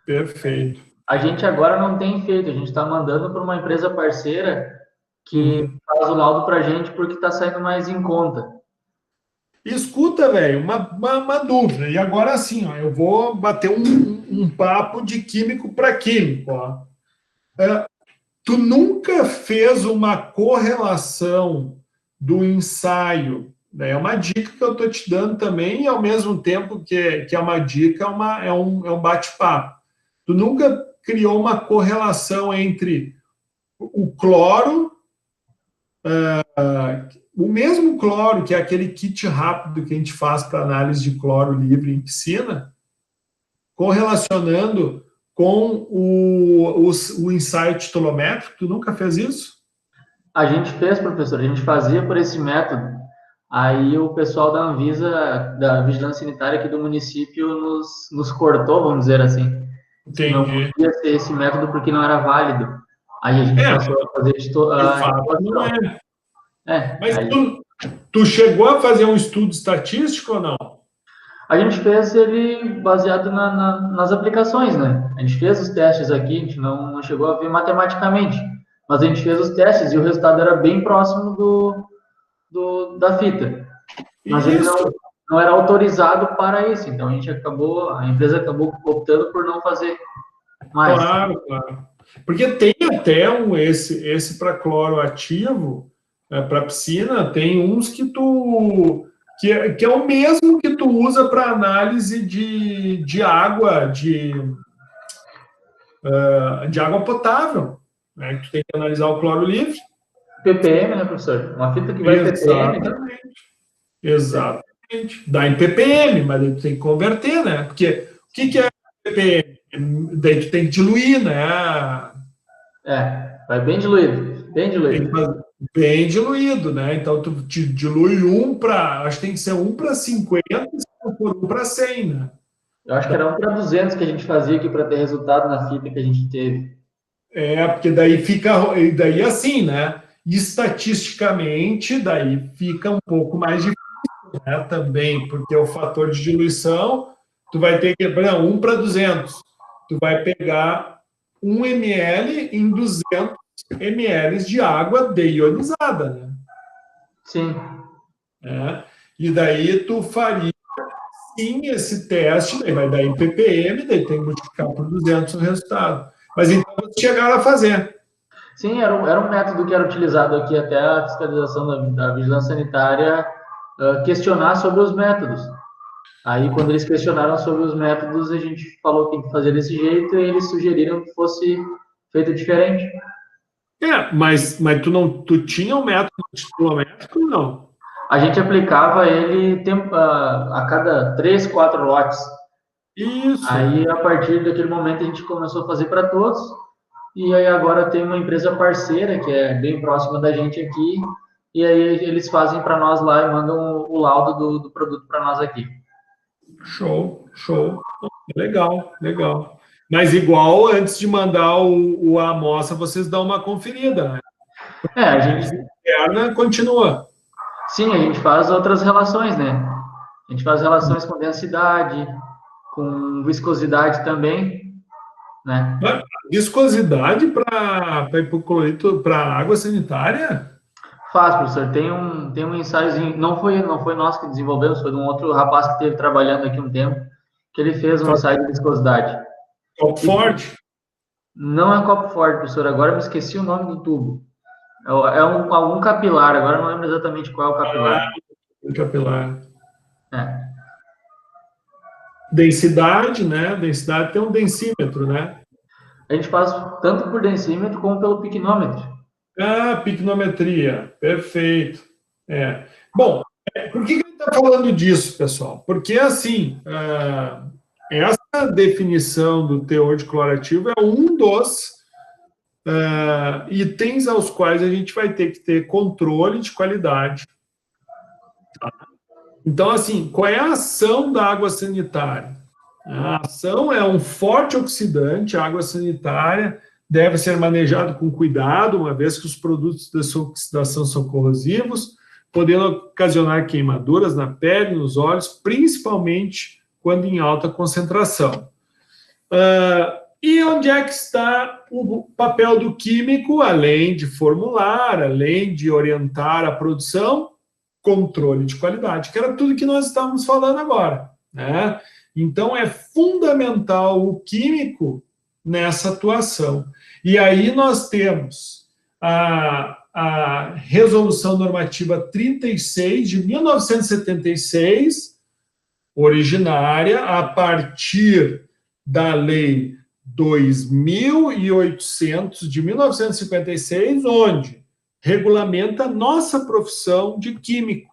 Perfeito. A gente agora não tem feito, a gente está mandando para uma empresa parceira que faz o laudo para a gente porque está saindo mais em conta. Escuta, velho, uma dúvida. E agora sim, ó, eu vou bater um papo de químico para químico. Ó. Tu nunca fez uma correlação do ensaio? Né? É uma dica que eu estou te dando também, e ao mesmo tempo que é uma dica, é um bate-papo. Tu nunca criou uma correlação entre o cloro, o mesmo cloro, que é aquele kit rápido que a gente faz para análise de cloro livre em piscina, correlacionando com o ensaio titulométrico? Tu nunca fez isso? A gente fez, professor, a gente fazia por esse método. Aí o pessoal da Anvisa, da Vigilância Sanitária aqui do município, nos cortou, vamos dizer assim. Entendi. Não podia ser esse método porque não era válido. Aí a gente passou a fazer não é. Mas aí, tu chegou a fazer um estudo estatístico ou não? a gente fez ele baseado nas aplicações, né? A gente fez os testes aqui, a gente não chegou a ver matematicamente, mas a gente fez os testes e o resultado era bem próximo da fita. Mas ele não era autorizado para isso, então a empresa acabou optando por não fazer mais. Claro. Porque tem até esse para cloro ativo, para piscina, tem uns que é o mesmo que tu usa para análise de água, de água potável, né? Que tu tem que analisar o cloro livre. ppm, né, professor? Uma fita que vai ppm. Exatamente. Dá em ppm, mas aí tu tem que converter, né? Porque o que é ppm? Daí tu tem que diluir, né? Vai bem diluído. Bem diluído, né? Então, tu dilui acho que tem que ser 1 para 50, se não for 1 para 100, né? Eu acho que era 1 para 200 que a gente fazia aqui para ter resultado na fita que a gente teve. Porque daí daí assim, né? Estatisticamente, daí fica um pouco mais difícil, né? Também, porque o fator de diluição, tu vai ter que, 1 para 200, tu vai pegar 1 ml em 200 ml de água deionizada, né? Sim. E daí tu faria, sim, esse teste, daí vai dar em ppm, daí tem que multiplicar por 200 o resultado. Mas então vocês chegaram a fazer. Sim, era um método que era utilizado aqui até a fiscalização da vigilância sanitária questionar sobre os métodos. Aí, quando eles questionaram sobre os métodos, a gente falou que tem que fazer desse jeito e eles sugeriram que fosse feito diferente. Mas tu tinha um método titulométrico ou não? A gente aplicava ele a cada 3, 4 lotes. Isso. Aí, a partir daquele momento, a gente começou a fazer para todos. E aí, agora tem uma empresa parceira, que é bem próxima da gente aqui. E aí, eles fazem para nós lá e mandam o laudo do produto para nós aqui. Show. Legal. Mas igual, antes de mandar a amostra, vocês dão uma conferida, né? A gente... interna continua. Sim, a gente faz outras relações, né? A gente faz relações com densidade, com viscosidade também, né? Viscosidade para hipoclorito, para água sanitária? Faz, professor. Tem um ensaiozinho, não foi nós que desenvolvemos, foi de um outro rapaz que esteve trabalhando aqui um tempo, que ele fez um ensaio de viscosidade. Copo forte? Não é copo forte, professor. Agora eu me esqueci o nome do tubo. É algum capilar, agora eu não lembro exatamente qual é o capilar. Capilar. Densidade, né? Densidade tem um densímetro, né? A gente faz tanto por densímetro como pelo piquenômetro. Picnometria, perfeito. Bom, por que a gente está falando disso, pessoal? Porque, assim, essa definição do teor de cloro ativo é um dos itens aos quais a gente vai ter que ter controle de qualidade. Então, assim, qual é a ação da água sanitária? A ação é um forte oxidante, a água sanitária deve ser manejado com cuidado, uma vez que os produtos de sua oxidação são corrosivos, podendo ocasionar queimaduras na pele, nos olhos, principalmente quando em alta concentração. E onde é que está o papel do químico, além de formular, além de orientar a produção? Controle de qualidade, que era tudo que nós estávamos falando agora, né? Então, é fundamental o químico nessa atuação. E aí nós temos a Resolução Normativa 36 de 1976, originária, a partir da Lei 2.800 de 1956, onde regulamenta a nossa profissão de químico.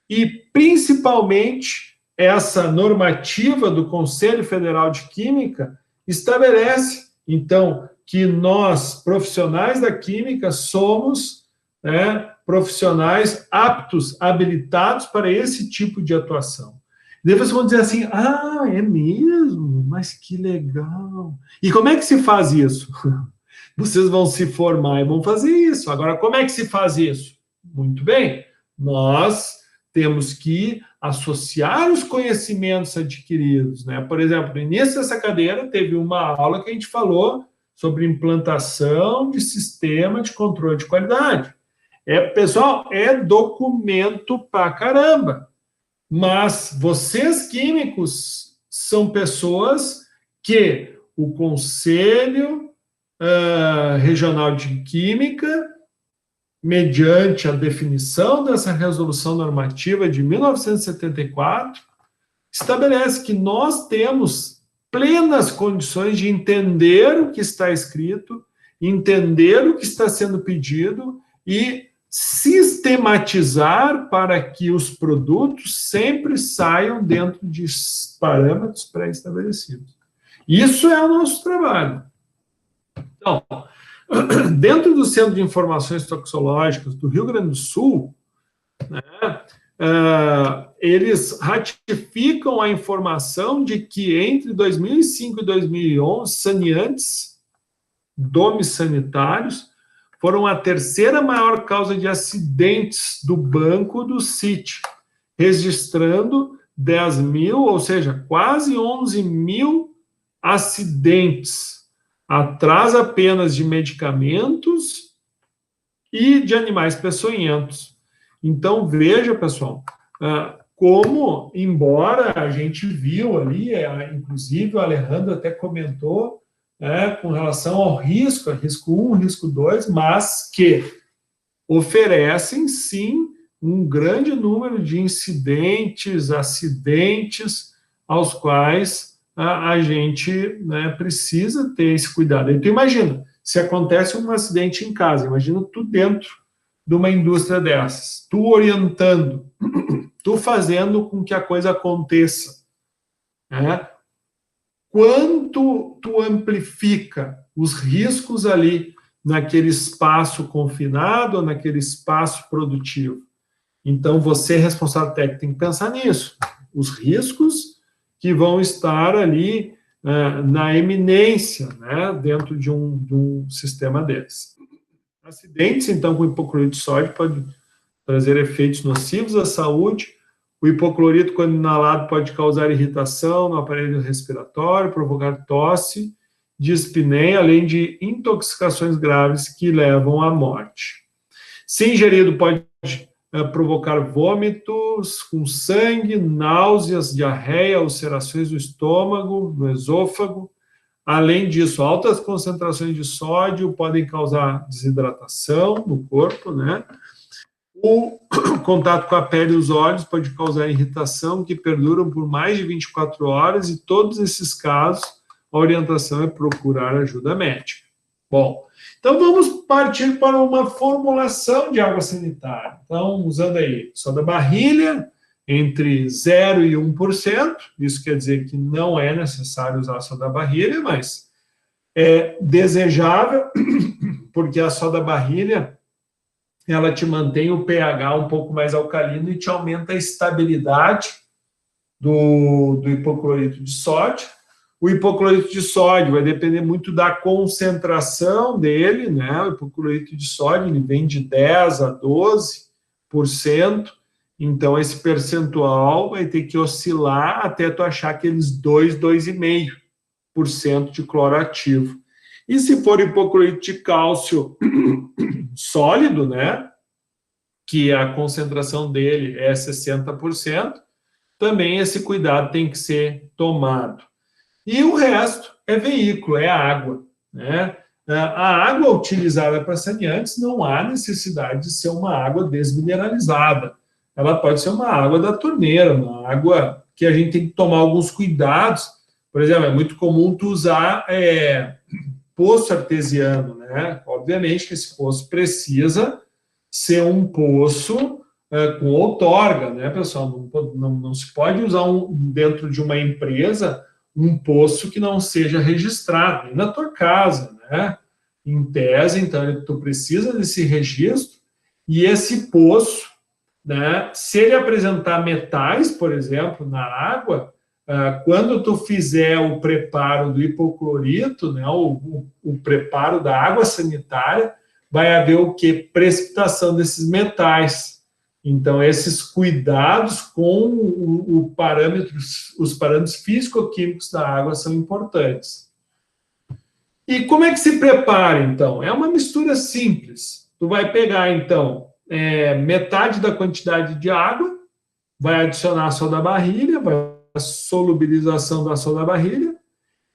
E, principalmente, essa normativa do Conselho Federal de Química estabelece, então, que nós, profissionais da química, somos profissionais aptos, habilitados para esse tipo de atuação. Daí vocês vão dizer assim, ah, é mesmo? Mas que legal. E como é que se faz isso? Vocês vão se formar e vão fazer isso. Agora, como é que se faz isso? Muito bem, nós temos que associar os conhecimentos adquiridos, né? Por exemplo, no início dessa cadeira, teve uma aula que a gente falou sobre implantação de sistema de controle de qualidade. Pessoal, é documento pra caramba. Mas vocês, químicos, são pessoas que o Conselho Regional de Química, mediante a definição dessa resolução normativa de 1974, estabelece que nós temos plenas condições de entender o que está escrito, entender o que está sendo pedido e sistematizar para que os produtos sempre saiam dentro de parâmetros pré-estabelecidos. Isso é o nosso trabalho. Então, dentro do Centro de Informações Toxicológicas do Rio Grande do Sul, né, eles ratificam a informação de que entre 2005 e 2011, saneantes, domes sanitários, foram a terceira maior causa de acidentes do banco do CIT, registrando 10 mil, ou seja, quase 11 mil acidentes, atrás apenas de medicamentos e de animais peçonhentos. Então, veja, pessoal, como, embora a gente viu ali, inclusive o Alejandro até comentou, com relação ao risco 1, risco 2, mas que oferecem, sim, um grande número de incidentes, acidentes, aos quais a gente, né, precisa ter esse cuidado. Então, imagina, se acontece um acidente em casa, imagina tu dentro de uma indústria dessas, tu orientando, tu fazendo com que a coisa aconteça, né? Quanto tu amplifica os riscos ali naquele espaço confinado, naquele espaço produtivo. Então, você, responsável técnico, tem que pensar nisso. Os riscos que vão estar ali na eminência, né, dentro de um sistema desse. Acidentes, então, com hipoclorito de sódio pode trazer efeitos nocivos à saúde. O hipoclorito, quando inalado, pode causar irritação no aparelho respiratório, provocar tosse, dispneia, além de intoxicações graves que levam à morte. Se ingerido, pode provocar vômitos com sangue, náuseas, diarreia, ulcerações do estômago, no esôfago. Além disso, altas concentrações de sódio podem causar desidratação no corpo, né? O contato com a pele e os olhos pode causar irritação que perduram por mais de 24 horas e todos esses casos, a orientação é procurar ajuda médica. Bom, então vamos partir para uma formulação de água sanitária. Então, usando aí soda barrilha, entre 0% e 1%, isso quer dizer que não é necessário usar soda barrilha, mas é desejável, porque a soda barrilha ela te mantém o pH um pouco mais alcalino e te aumenta a estabilidade do hipoclorito de sódio. O hipoclorito de sódio vai depender muito da concentração dele, né? O hipoclorito de sódio ele vem de 10% a 12%, então esse percentual vai ter que oscilar até tu achar aqueles 2,5% de cloro ativo. E se for hipoclorito de cálcio sólido, né, que a concentração dele é 60%, também esse cuidado tem que ser tomado. E o resto é veículo, é água, né? A água utilizada para saneantes não há necessidade de ser uma água desmineralizada. Ela pode ser uma água da torneira, uma água que a gente tem que tomar alguns cuidados. Por exemplo, é muito comum tu usar poço artesiano, né? Obviamente que esse poço precisa ser um poço com outorga, né, pessoal? Não se pode usar dentro de uma empresa um poço que não seja registrado, nem na tua casa, né? Em tese, então, tu precisa desse registro e esse poço né? Se ele apresentar metais, por exemplo, na água, quando tu fizer o preparo do hipoclorito, né, o preparo da água sanitária, vai haver o quê? Precipitação desses metais. Então, esses cuidados com os parâmetros físico-químicos da água são importantes. E como é que se prepara, então? É uma mistura simples. Tu vai pegar, então, metade da quantidade de água, vai adicionar a soda barrilha, vai a solubilização da soda barrilha,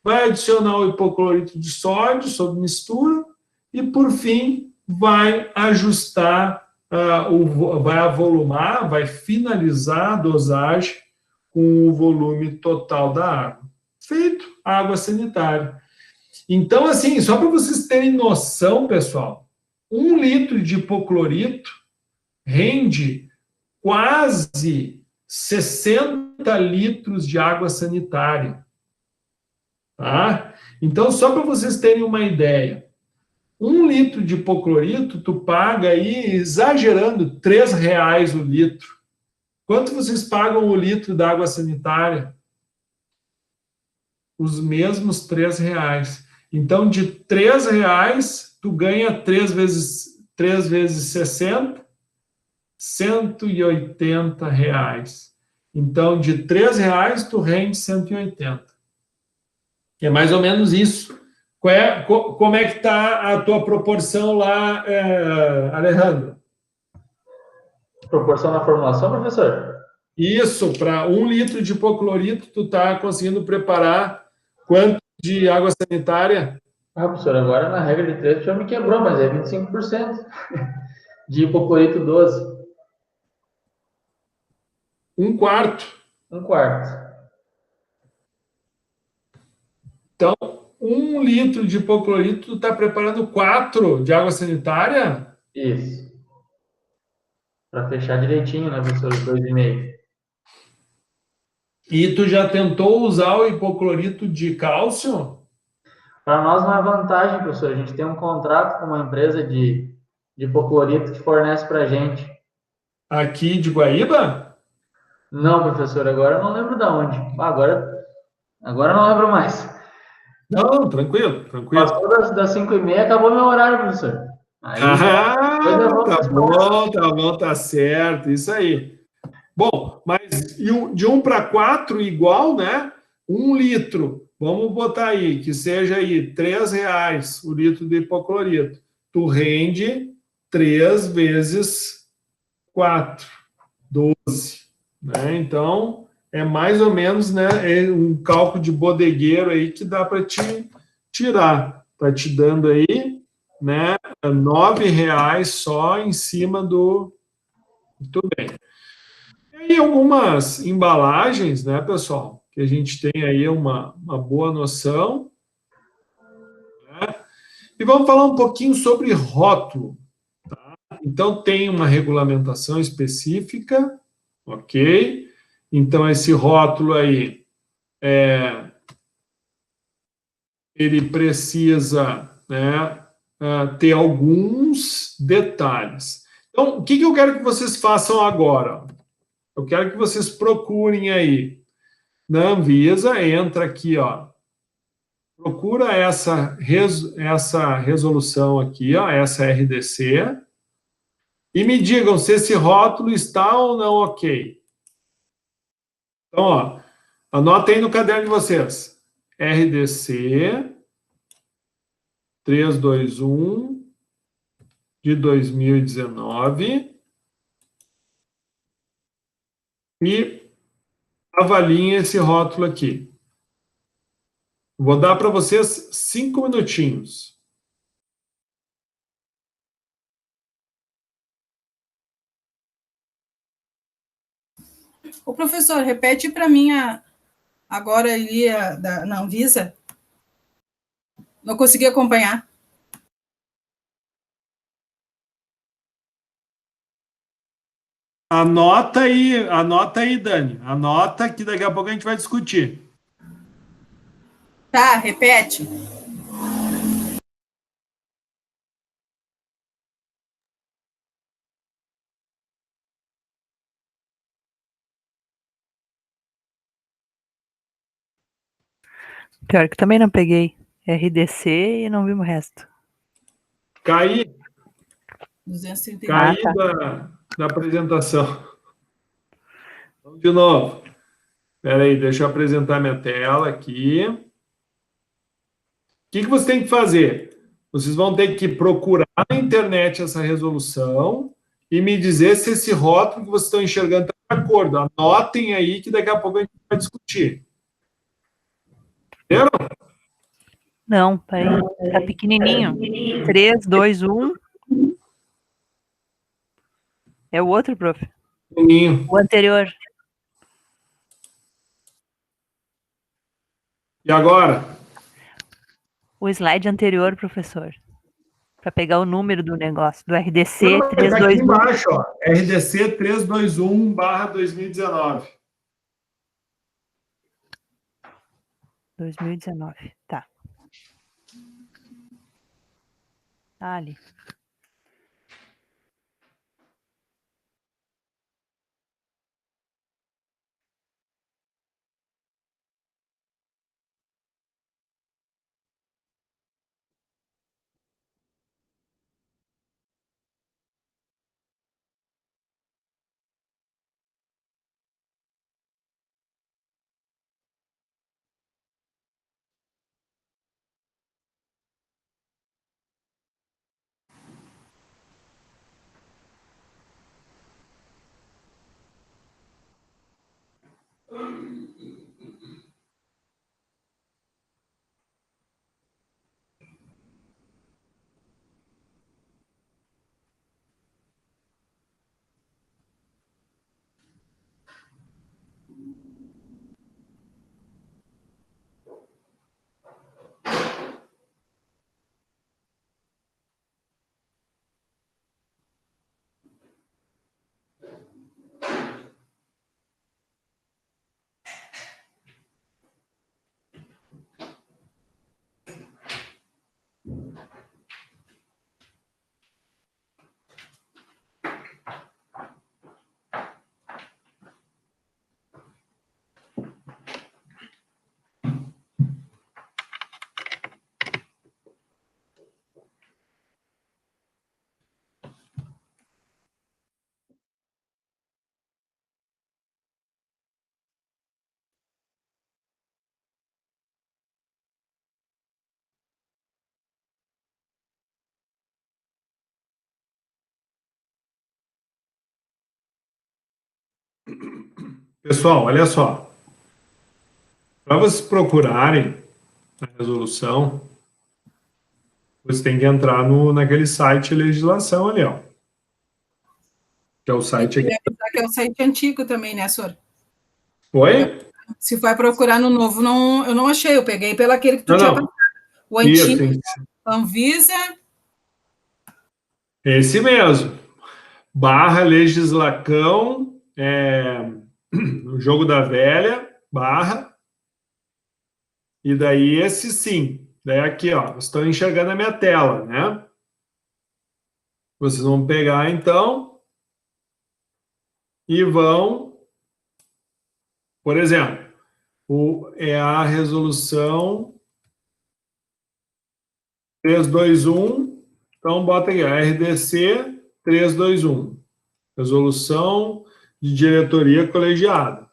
vai adicionar o hipoclorito de sódio sob mistura e, por fim, vai ajustar, vai avolumar, vai finalizar a dosagem com o volume total da água. Feito, água sanitária. Então, assim, só para vocês terem noção, pessoal, 1 litro de hipoclorito rende quase 60 litros de água sanitária. Tá? Então, só para vocês terem uma ideia, 1 litro de hipoclorito, tu paga aí, exagerando, R$ 3 o litro. Quanto vocês pagam o litro da água sanitária? Os mesmos R$ 3. Então, de R$ 3, tu ganha 3 vezes 60, R$ 180. Então, de R$ 3, tu rende 180. É mais ou menos isso. Como é que está a tua proporção lá, Alejandro? Proporção na formulação, professor? Isso, para 1 litro de hipoclorito, tu está conseguindo preparar quanto de água sanitária? Professor, agora na regra de 3 já me quebrou, mas é 25% de hipoclorito 12. 1/4. 1/4. Então, 1 litro de hipoclorito, tu está preparando 4 de água sanitária? Isso. Para fechar direitinho, né, professor? 2,5. E tu já tentou usar o hipoclorito de cálcio? Para nós não é vantagem, professor. A gente tem um contrato com uma empresa de hipoclorito que fornece para a gente. Aqui de Guaíba? Não, professor, agora eu não lembro de onde. Agora eu não lembro mais. Não, tranquilo. Passou das 5h30, acabou meu horário, professor. Aí, tá bom, tá certo, isso aí. Bom, mas de 1 para 4 igual, né? 1 litro, vamos botar aí, que seja aí R$ 3 o litro de hipoclorito. Tu rende 3 vezes 4, 12. Né? Então, é mais ou menos, né, um cálculo de bodegueiro aí que dá para te tirar. Está te dando aí, né, R$ 9 só em cima do... Muito bem. E algumas embalagens, né, pessoal, que a gente tem aí uma boa noção. Né? E vamos falar um pouquinho sobre rótulo. Tá? Então, tem uma regulamentação específica, ok? Então, esse rótulo aí, ele precisa, né, ter alguns detalhes. Então, o que eu quero que vocês façam agora? Eu quero que vocês procurem aí na Anvisa, entra aqui, ó, procura essa resolução aqui, ó, essa RDC, e me digam se esse rótulo está ou não ok. Então, ó, anota aí no caderno de vocês. RDC 321 de 2019 e avaliem esse rótulo aqui. Vou dar para vocês 5 minutinhos. O professor, repete para mim agora ali na Anvisa. Não consegui acompanhar. Anota aí, Dani. Anota que daqui a pouco a gente vai discutir. Tá, repete. Pior que também não peguei. RDC e não vimos o resto. Caí 230. da apresentação. Vamos de novo. Espera aí, deixa eu apresentar minha tela aqui. O que você tem que fazer? Vocês vão ter que procurar na internet essa resolução e me dizer se esse rótulo que vocês estão enxergando está de acordo. Anotem aí que daqui a pouco a gente vai discutir. Entendeu? Não, peraí. Tá pequenininho. 3, 2, 1. É o outro, prof. O anterior. E agora? O slide anterior, professor. Para pegar o número do negócio, do RDC Não, tá aqui 321. embaixo, ó. RDC 321/2019. 2019, tá. Ali. Pessoal, olha só. Para vocês procurarem a resolução, você tem que entrar naquele site legislação ali, ó. Que é o site aqui. Que é o site antigo também, né, senhor? Oi? Se vai procurar no novo, não, eu não achei. Eu peguei pelo aquele que tu tinha passado. O antigo, Isso. Anvisa. Esse mesmo. Barra legislacão, no jogo da velha, barra. E daí esse sim. Daí aqui, ó, vocês estão enxergando a minha tela, né? Vocês vão pegar, então, e vão, por exemplo, é a resolução 321, então bota aqui, ó, RDC 321, resolução de diretoria colegiada.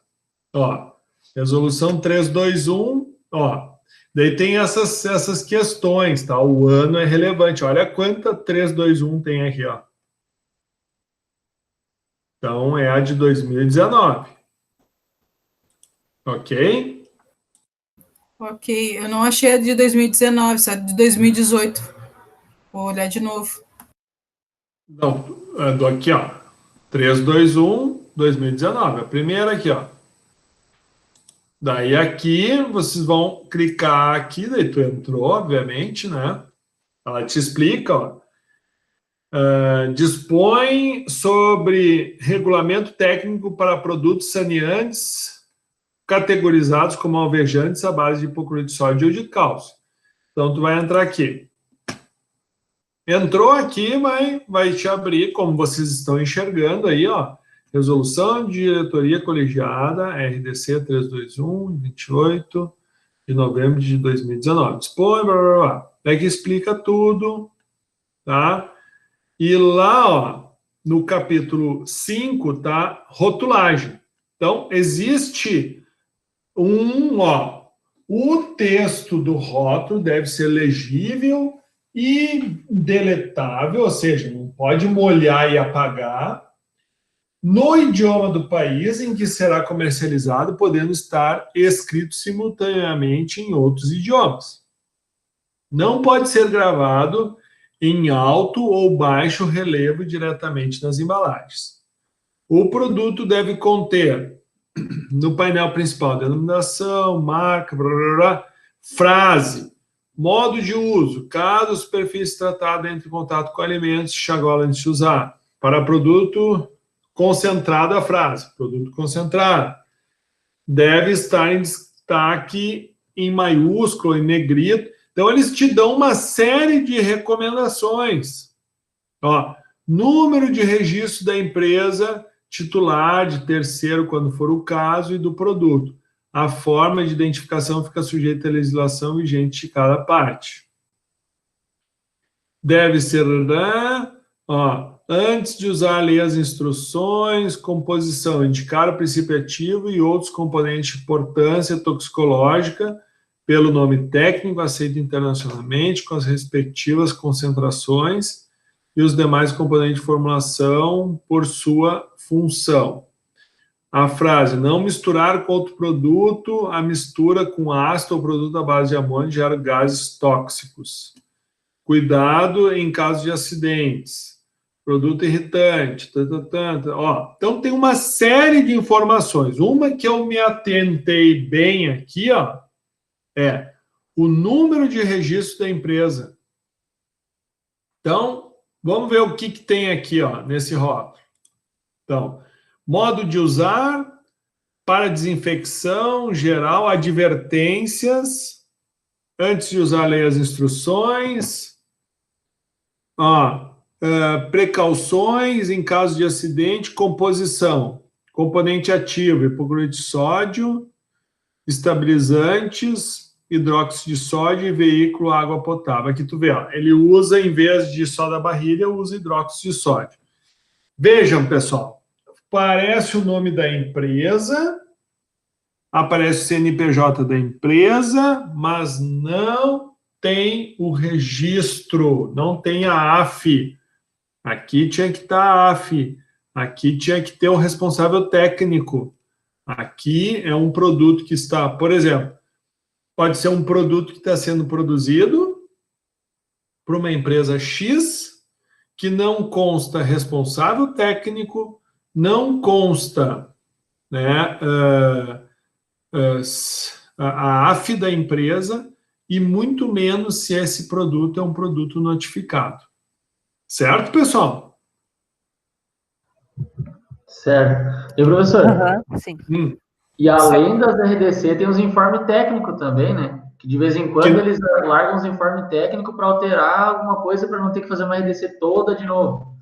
Ó, resolução 321, ó, daí tem essas questões, tá? O ano é relevante. Olha quanta 321 tem aqui, ó. Então, é a de 2019. Ok? Ok, eu não achei a de 2019, só de 2018. Vou olhar de novo. Não, do aqui, ó. 321, 2019. A primeira aqui, ó. Daí aqui, vocês vão clicar aqui, daí tu entrou, obviamente, né? Ela te explica, ó. Dispõe sobre regulamento técnico para produtos saneantes categorizados como alvejantes à base de hipoclorito de sódio ou de cálcio. Então, tu vai entrar aqui. Entrou aqui, vai te abrir, como vocês estão enxergando aí, ó, resolução de diretoria colegiada, RDC 321, 28, de novembro de 2019. Dispõe, blá, blá, blá. É que explica tudo, tá? E lá, ó, no capítulo 5, tá? Rotulagem. Então, existe ó, o texto do rótulo deve ser legível e deletável, ou seja, não pode molhar e apagar, no idioma do país em que será comercializado, podendo estar escrito simultaneamente em outros idiomas. Não pode ser gravado em alto ou baixo relevo diretamente nas embalagens. O produto deve conter, no painel principal, denominação, marca, blá, blá, blá, frase, modo de uso, caso a superfície tratada entre em contato com alimentos, enxaguá-la antes de usar. Para produto concentrado, a frase, produto concentrado, deve estar em destaque em maiúsculo, em negrito. Então, eles te dão uma série de recomendações. Ó, número de registro da empresa titular, de terceiro, quando for o caso, e do produto. A forma de identificação fica sujeita à legislação vigente de cada parte. Deve ser, ó, antes de usar, ler as instruções, composição, indicar o princípio ativo e outros componentes de importância toxicológica, pelo nome técnico, aceito internacionalmente, com as respectivas concentrações, e os demais componentes de formulação por sua função. A frase, não misturar com outro produto, a mistura com ácido ou produto à base de amônio gera gases tóxicos. Cuidado em caso de acidentes. Produto irritante. Ó, então tem uma série de informações. Uma que eu me atentei bem aqui, ó, é o número de registro da empresa. Então, vamos ver o que tem aqui, ó, nesse rótulo. Então, modo de usar, para desinfecção geral, advertências, antes de usar, leia as instruções, ó, precauções em caso de acidente, composição, componente ativo, hipoclorito de sódio, estabilizantes, hidróxido de sódio e veículo água potável. Aqui tu vê, ó, ele usa, em vez de soda barrilha, usa hidróxido de sódio. Vejam, pessoal, aparece o nome da empresa, aparece o CNPJ da empresa, mas não tem o registro, não tem a AF. Aqui tinha que estar a AF, aqui tinha que ter o responsável técnico. Aqui é um produto que está, por exemplo, pode ser um produto que está sendo produzido por uma empresa X, que não consta responsável técnico, não consta, né, a AF da empresa, e muito menos se esse produto é um produto notificado. Certo, pessoal? Certo. E, professor? Sim. E além das RDC, tem os informes técnicos também, né? Que de vez em quando eles largam os informes técnicos para alterar alguma coisa para não ter que fazer uma RDC toda de novo.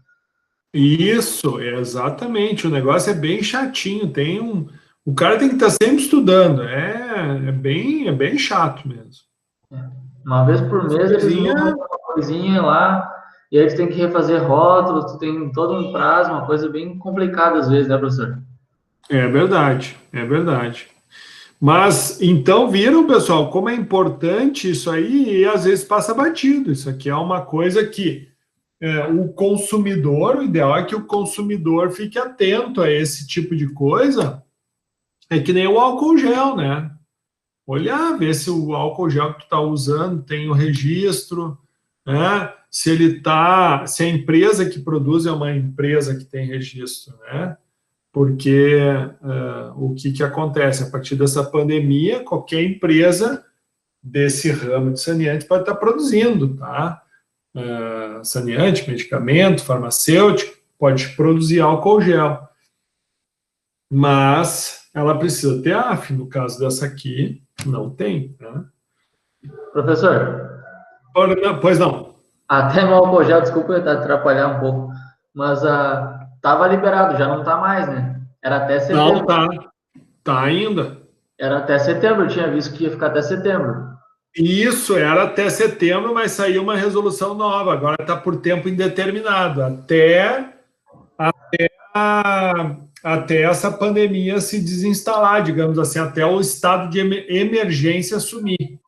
Isso, exatamente. O negócio é bem chatinho. O cara tem que estar sempre estudando. É bem chato mesmo. Uma vez por mês eles mudam uma coisinha lá, e aí tu tem que refazer rótulos, tu tem todo um prazo, uma coisa bem complicada às vezes, né, professor? É verdade, é verdade. Mas, então, viram, pessoal, como é importante isso aí e às vezes passa batido. Isso aqui é uma coisa que o consumidor, o ideal é que o consumidor fique atento a esse tipo de coisa. É que nem o álcool gel, né? Olhar, ver se o álcool gel que tu está usando tem o registro, né? Se a empresa que produz é uma empresa que tem registro, né? Porque o que acontece? A partir dessa pandemia, qualquer empresa desse ramo de saneante pode estar produzindo, tá? Saneante, medicamento, farmacêutico, pode produzir álcool gel. Mas ela precisa ter AF, no caso dessa aqui, não tem, né? Professor? Pois não. Até no álcool gel, desculpa eu atrapalhar um pouco, mas estava liberado, já não está mais, né? Era até setembro. Não, tá ainda. Era até setembro, eu tinha visto que ia ficar até setembro. Isso, era até setembro, mas saiu uma resolução nova, agora está por tempo indeterminado, até essa pandemia se desinstalar, digamos assim, até o estado de emergência sumir.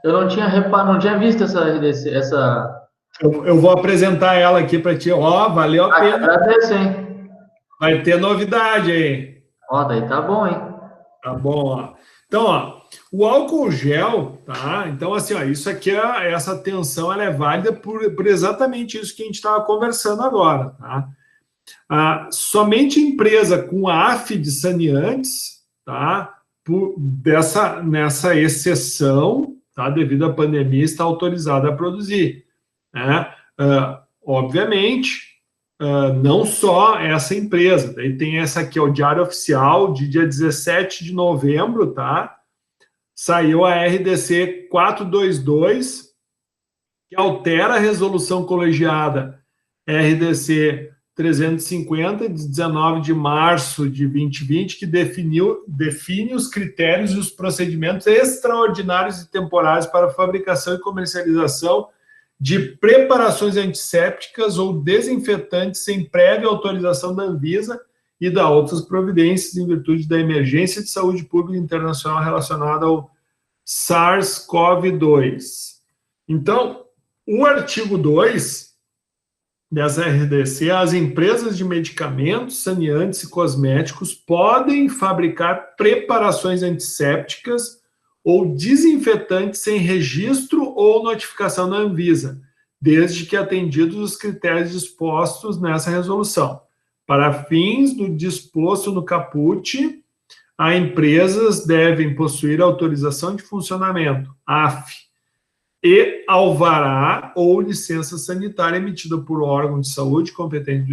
Eu não tinha visto essa... Eu vou apresentar ela aqui para ti. Ó, valeu a pena. Agradeço, hein? Vai ter novidade aí. Ó, daí tá bom, hein? Tá bom, ó. Então, ó, o álcool gel, tá? Então, assim, ó, isso aqui, essa tensão, ela é válida por exatamente isso que a gente estava conversando agora, tá? Somente empresa com AF de saneantes, tá? Nessa exceção, tá? Devido à pandemia, está autorizada a produzir, né? Obviamente, não só essa empresa, daí tem essa aqui, o Diário Oficial, de dia 17 de novembro, tá? Saiu a RDC 422, que altera a resolução colegiada RDC 350, de 19 de março de 2020, que define os critérios e os procedimentos extraordinários e temporários para fabricação e comercialização de preparações antissépticas ou desinfetantes sem prévia autorização da Anvisa e da outras providências em virtude da emergência de saúde pública internacional relacionada ao SARS-CoV-2. Então, o artigo 2 dessa RDC, as empresas de medicamentos, saneantes e cosméticos podem fabricar preparações antissépticas ou desinfetantes sem registro ou notificação da Anvisa, desde que atendidos os critérios dispostos nessa resolução. Para fins do disposto no caput, as empresas devem possuir autorização de funcionamento, AF, e alvará ou licença sanitária emitida por órgão de saúde competente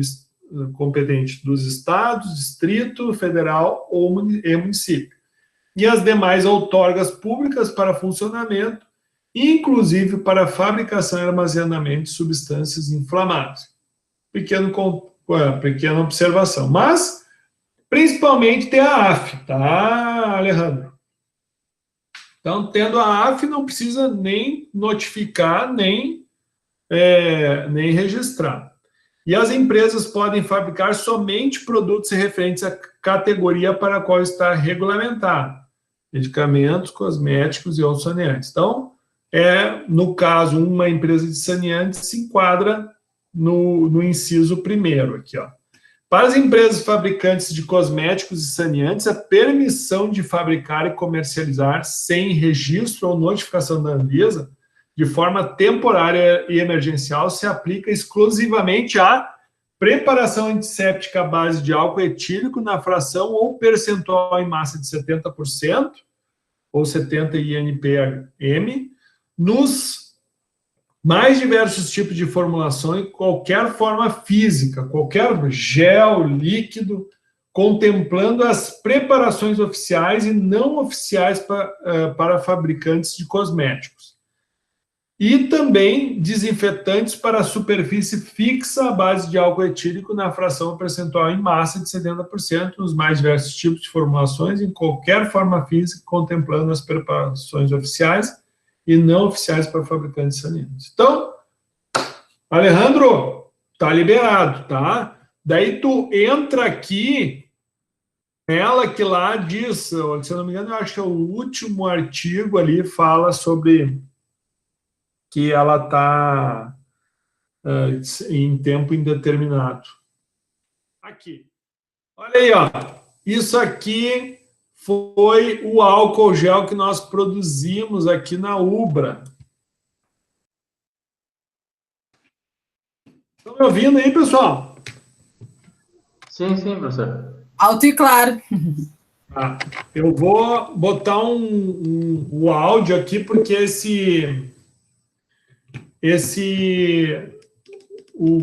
dos estados, distrito, federal e município. E as demais outorgas públicas para funcionamento, inclusive para fabricação e armazenamento de substâncias inflamáveis. Pequena observação. Mas, principalmente, tem a AF, tá, Alejandro? Então, tendo a AF, não precisa nem notificar, nem registrar. E as empresas podem fabricar somente produtos referentes à categoria para a qual está regulamentado: medicamentos, cosméticos e outros saneantes. Então, no caso, uma empresa de saneantes se enquadra no inciso primeiro aqui, ó. Para as empresas fabricantes de cosméticos e saneantes, a permissão de fabricar e comercializar sem registro ou notificação da Anvisa, de forma temporária e emergencial, se aplica exclusivamente à preparação antisséptica à base de álcool etílico na fração ou percentual em massa de 70%, ou 70 INPM, nos mais diversos tipos de formulação em qualquer forma física, qualquer gel, líquido, contemplando as preparações oficiais e não oficiais para fabricantes de cosméticos. E também desinfetantes para superfície fixa à base de álcool etílico na fração percentual em massa de 70%, nos mais diversos tipos de formulações em qualquer forma física, contemplando as preparações oficiais e não oficiais para fabricantes saneantes. Então, Alejandro, tá liberado, tá? Daí tu entra aqui, ela que lá diz, se eu não me engano, eu acho que é o último artigo ali, fala sobre que ela está em tempo indeterminado. Aqui. Olha aí, ó. Isso aqui foi o álcool gel que nós produzimos aqui na Ubra. Estão me ouvindo aí, pessoal? Sim, professor. Alto e claro. Eu vou botar o áudio aqui, porque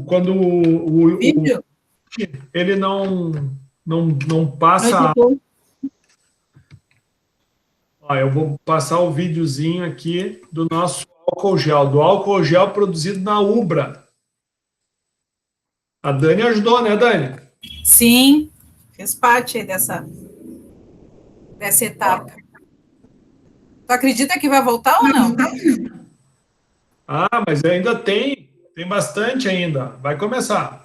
quando o vídeo ele não passa. Ó, eu vou passar o videozinho aqui do nosso álcool gel, produzido na Ubra. A Dani ajudou, né, Dani? Sim, fez parte dessa dessa etapa. Tu acredita que vai voltar ou não? Ah, mas ainda tem bastante ainda. Vai começar.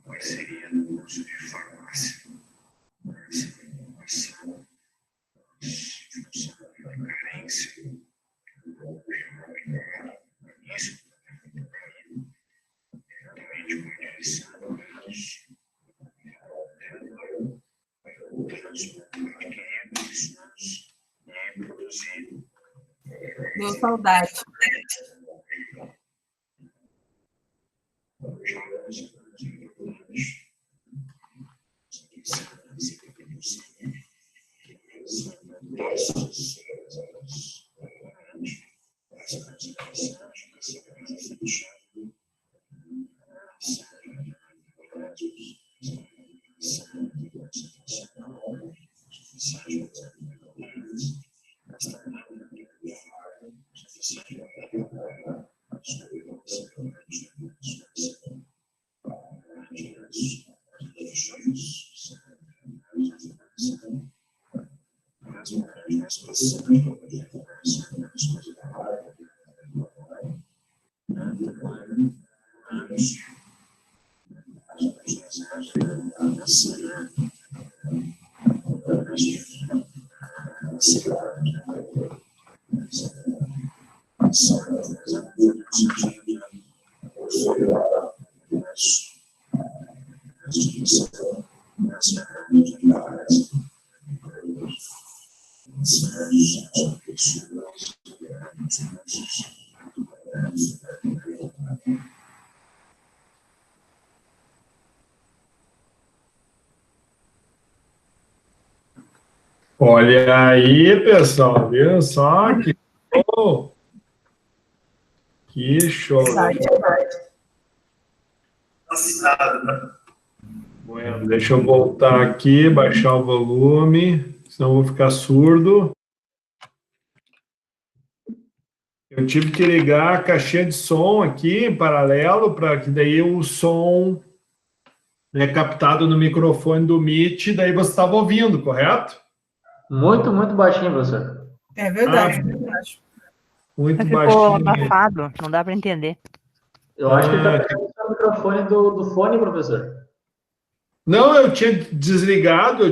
Parceria no curso de farmácia. Carência. Isso. Deu saudade. Olha aí, pessoal, viu só que show! Que show! Bueno, deixa eu voltar aqui, baixar o volume, senão eu vou ficar surdo. Eu tive que ligar a caixinha de som aqui em paralelo, para que daí o som é captado no microfone do Meet, daí você estava ouvindo, correto? Muito, muito baixinho, professor. É verdade. Muito Ficou baixinho. abafado, não dá para entender. Eu acho que ele está pegando o microfone do fone, professor. Não, eu tinha desligado,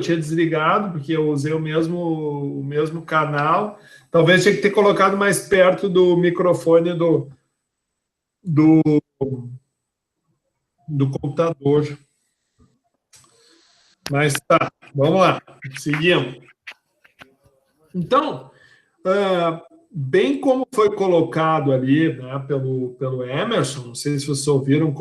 porque eu usei o mesmo canal. Talvez tinha que ter colocado mais perto do microfone do computador. Mas tá, vamos lá, seguimos. Então, bem como foi colocado ali, né, pelo Emerson, não sei se vocês ouviram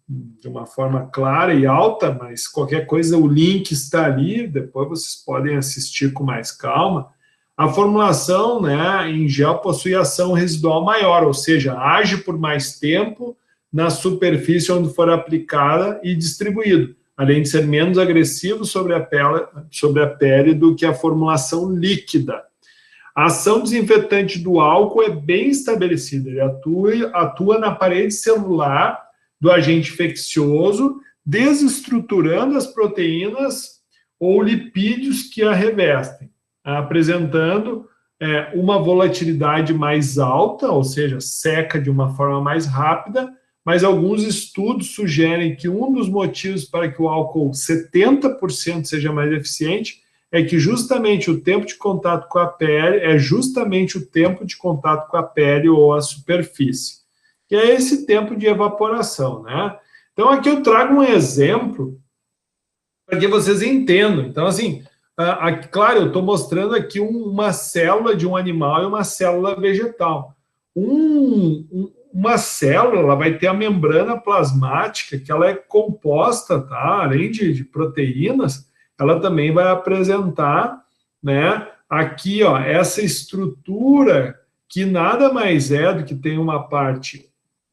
de uma forma clara e alta, mas qualquer coisa, o link está ali, depois vocês podem assistir com mais calma. A formulação, né, em gel possui ação residual maior, ou seja, age por mais tempo na superfície onde for aplicada e distribuído, além de ser menos agressivo sobre a pele do que a formulação líquida. A ação desinfetante do álcool é bem estabelecida, ele atua na parede celular do agente infeccioso, desestruturando as proteínas ou lipídios que a revestem, apresentando uma volatilidade mais alta, ou seja, seca de uma forma mais rápida, mas alguns estudos sugerem que um dos motivos para que o álcool 70% seja mais eficiente é que justamente o tempo de contato com a pele ou a superfície, que é esse tempo de evaporação, né? Então, aqui eu trago um exemplo para que vocês entendam. Então, assim, claro, eu estou mostrando aqui uma célula de um animal e uma célula vegetal. uma célula, ela vai ter a membrana plasmática, que ela é composta, tá? Além de proteínas, ela também vai apresentar, né, aqui, ó, essa estrutura que nada mais é do que tem uma parte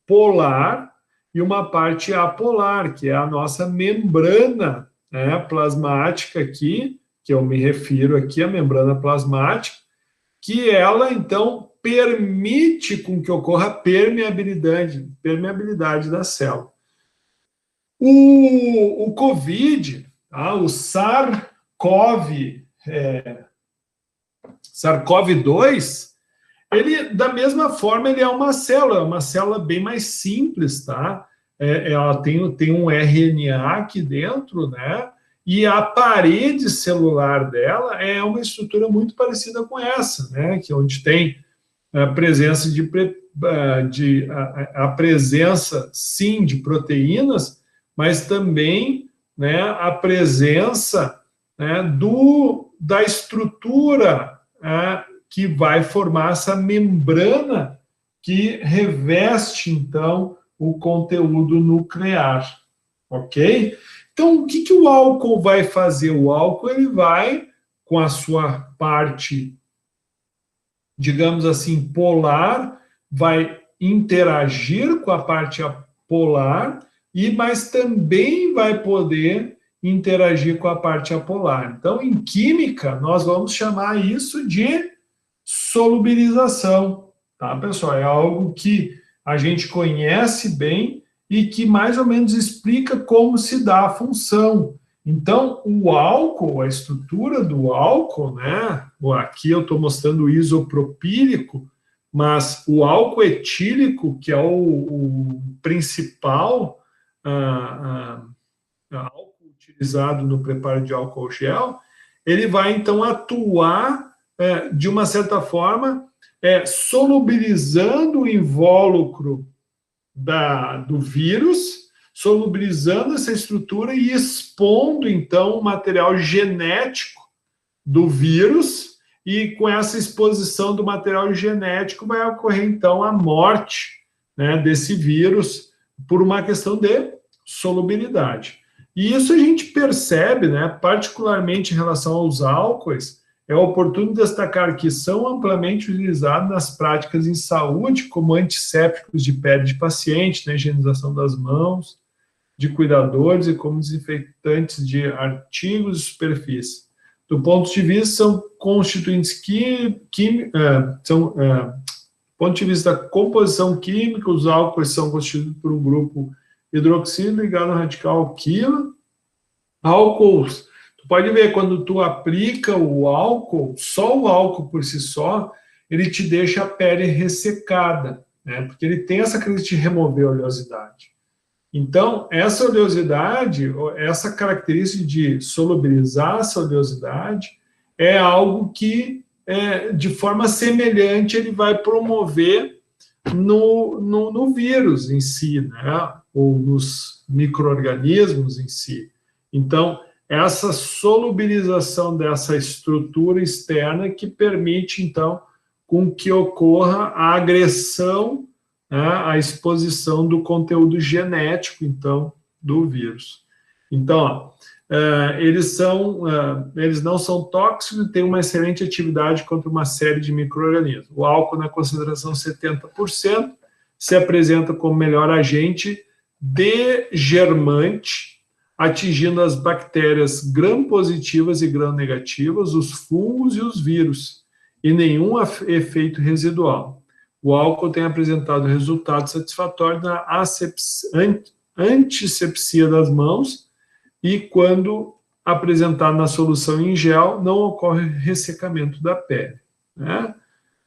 polar e uma parte apolar, que é a nossa membrana, né, plasmática aqui, que eu me refiro aqui, a membrana plasmática, que ela, então, permite com que ocorra permeabilidade da célula. O COVID, tá, o SARS-CoV-2, ele, da mesma forma, ele é uma célula bem mais simples, tá? Ela tem um RNA aqui dentro, né? E a parede celular dela é uma estrutura muito parecida com essa, né? Que onde tem a presença a presença, sim, de proteínas, mas também, né, a presença, né, da estrutura, que vai formar essa membrana que reveste, então, o conteúdo nuclear, ok? Então, o que o álcool vai fazer? O álcool, ele vai, com a sua parte, digamos assim, polar, vai interagir com a parte polar, mas também vai poder interagir com a parte apolar. Então, em química, nós vamos chamar isso de solubilização, tá, pessoal? É algo que a gente conhece bem e que mais ou menos explica como se dá a função. Então, o álcool, a estrutura do álcool, né? Aqui eu estou mostrando o isopropílico, mas o álcool etílico, que é o principal álcool utilizado no preparo de álcool gel, ele vai, então, atuar, de uma certa forma, solubilizando o invólucro do vírus, solubilizando essa estrutura e expondo, então, o material genético do vírus, e com essa exposição do material genético vai ocorrer, então, a morte, né, desse vírus por uma questão de solubilidade. E isso a gente percebe, né, particularmente em relação aos álcoois. É oportuno destacar que são amplamente utilizados nas práticas em saúde, como antissépticos de pele de paciente, na higienização das mãos, de cuidadores e como desinfetantes de artigos e superfícies. Do ponto de vista, são constituintes do ponto de vista da composição química, os álcoois são constituídos por um grupo hidroxilo ligado ao radical alquilo. Álcools, tu pode ver, quando tu aplica o álcool, só o álcool por si só, ele te deixa a pele ressecada, né? Porque ele tem essa característica de remover a oleosidade. Então, essa oleosidade, essa característica de solubilizar essa oleosidade, é algo que, de forma semelhante, ele vai promover no vírus em si, né? Ou nos micro-organismos em si. Então, essa solubilização dessa estrutura externa que permite, então, com que ocorra a agressão, né, a exposição do conteúdo genético, então, do vírus. Então, eles não são tóxicos e têm uma excelente atividade contra uma série de micro-organismos. O álcool, na concentração 70%, se apresenta como melhor agente degermante, atingindo as bactérias gram-positivas e gram-negativas, os fungos e os vírus, e nenhum efeito residual. O álcool tem apresentado resultados satisfatórios na antisepsia das mãos, e quando apresentado na solução em gel, não ocorre ressecamento da pele, né?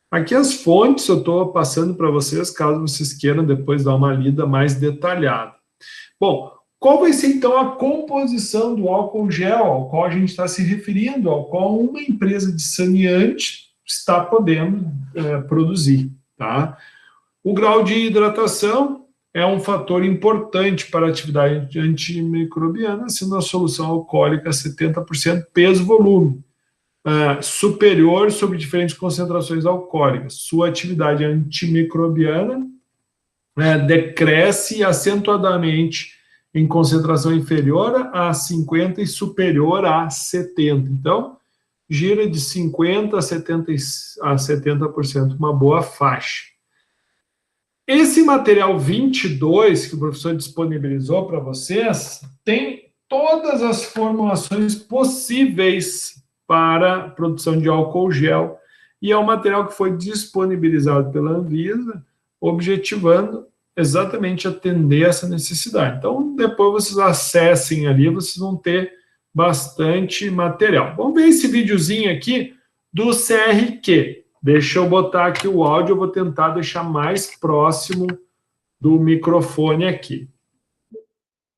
Aqui as fontes eu estou passando para vocês, caso vocês queiram depois dar uma lida mais detalhada. Bom, qual vai ser, então, a composição do álcool gel ao qual a gente está se referindo, ao qual uma empresa de saneante está podendo produzir, tá? O grau de hidratação é um fator importante para a atividade antimicrobiana, sendo a solução alcoólica 70% peso-volume, superior sobre diferentes concentrações alcoólicas. Sua atividade antimicrobiana decresce acentuadamente em concentração inferior a 50 e superior a 70. Então, gira de 50% a 70%, uma boa faixa. Esse material 22 que o professor disponibilizou para vocês tem todas as formulações possíveis para a produção de álcool gel, e é um material que foi disponibilizado pela Anvisa, objetivando exatamente atender essa necessidade. Então, depois vocês acessem ali, vocês vão ter bastante material. Vamos ver esse videozinho aqui do CRQ. Deixa eu botar aqui o áudio, eu vou tentar deixar mais próximo do microfone aqui.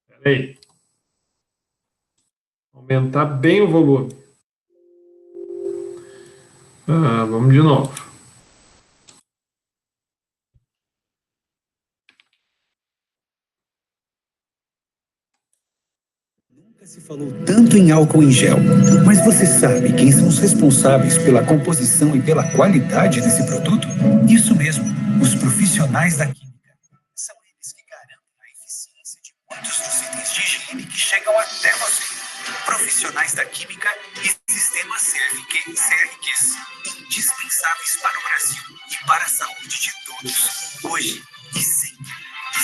Espera aí. Aumentar bem o volume. Vamos de novo. Nunca se falou tanto em álcool em gel, mas você sabe quem são os responsáveis pela composição e pela qualidade desse produto? Isso mesmo, os profissionais da química. São eles que garantem a eficiência de muitos dos itens de higiene que chegam até você. Profissionais da química e sistemas CRQs, indispensáveis para o Brasil e para a saúde de todos, hoje e sempre.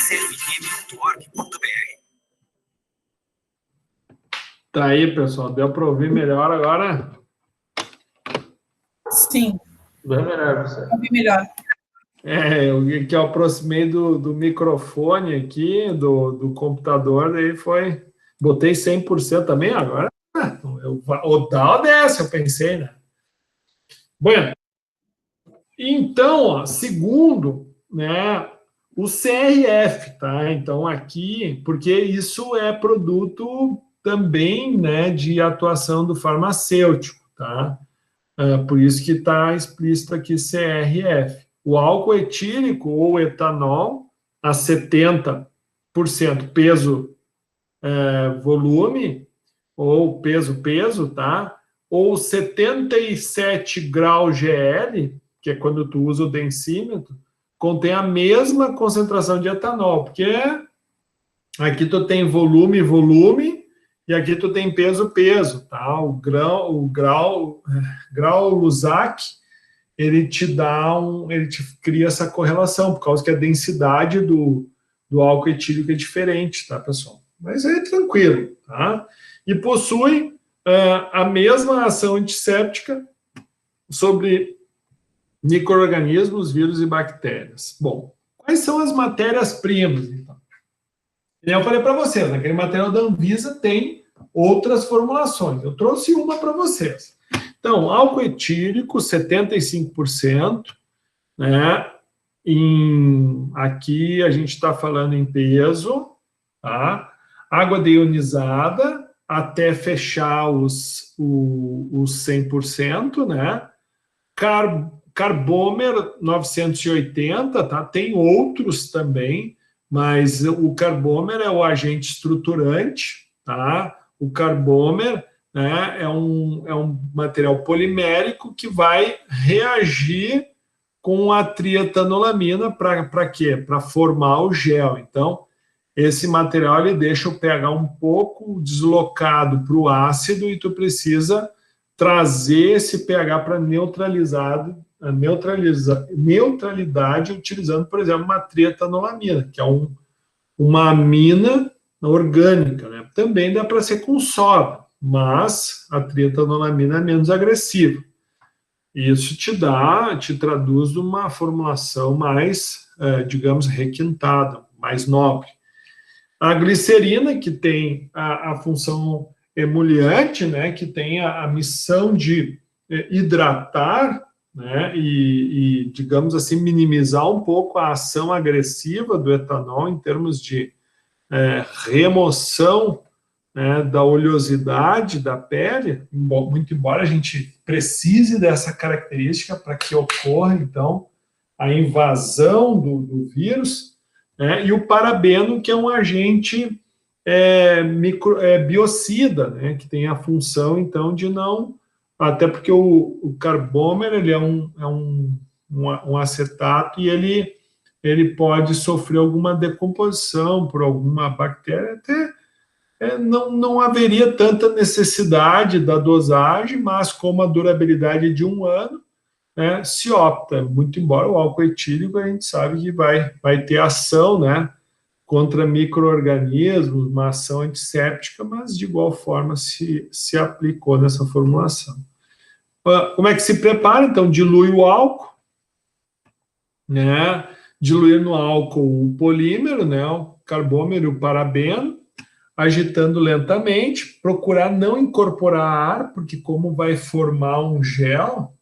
crqm.org.br. Tá aí, pessoal. Deu para ouvir melhor agora? Sim. Bem melhor, professor. Ouvi melhor. Que eu aproximei do microfone aqui, do computador, daí foi... Botei 100% também, agora... O tal dessa, eu pensei, né? Bueno, então, ó, segundo, né, o CRF, tá? Então, aqui, porque isso é produto também, né, de atuação do farmacêutico, tá? Por isso que está explícito aqui CRF. O álcool etílico ou etanol a 70% peso, volume, ou peso, tá? Ou 77 graus GL, que é quando tu usa o densímetro, contém a mesma concentração de etanol, porque aqui tu tem volume, e aqui tu tem peso, tá? O grau Lusac, ele te cria essa correlação, por causa que a densidade do álcool etílico é diferente, tá, pessoal? Mas é tranquilo, tá? E possui a mesma ação antisséptica sobre micro-organismos, vírus e bactérias. Bom, quais são as matérias-primas, então? Eu falei para vocês, naquele material da Anvisa tem outras formulações. Eu trouxe uma para vocês. Então, álcool etílico, 75%, né? Aqui a gente está falando em peso, tá? Água deionizada, até fechar os 100%, né? Carbômero 980, tá? Tem outros também, mas o carbômero é o agente estruturante, tá? O carbômero, né, é um material polimérico que vai reagir com a trietanolamina para quê? Para formar o gel. Então, esse material ele deixa o pH um pouco deslocado para o ácido e tu precisa trazer esse pH para neutralidade utilizando, por exemplo, uma trietanolamina, que é uma amina orgânica, né? Também dá para ser com soda, mas a trietanolamina é menos agressiva. Isso te traduz uma formulação mais, digamos, requintada, mais nobre. A glicerina, que tem a função emoliente, né, que tem a missão de hidratar, né, e, digamos assim, minimizar um pouco a ação agressiva do etanol em termos de remoção, né, da oleosidade da pele, muito embora a gente precise dessa característica para que ocorra, então, a invasão do vírus, né, e o parabeno, que é um agente biocida, né, que tem a função, então, de não... Até porque o carbômero, ele é um acetato e ele ele pode sofrer alguma decomposição por alguma bactéria, até não haveria tanta necessidade da dosagem, mas como a durabilidade é de 1 ano, né, se opta, muito embora o álcool etílico a gente sabe que vai ter ação, né, contra micro-organismos, uma ação antisséptica, mas de igual forma se aplicou nessa formulação. Como é que se prepara? Então, dilui o álcool, né, diluir no álcool o polímero, né, o carbômero e o parabeno, agitando lentamente, procurar não incorporar ar, porque como vai formar um gel,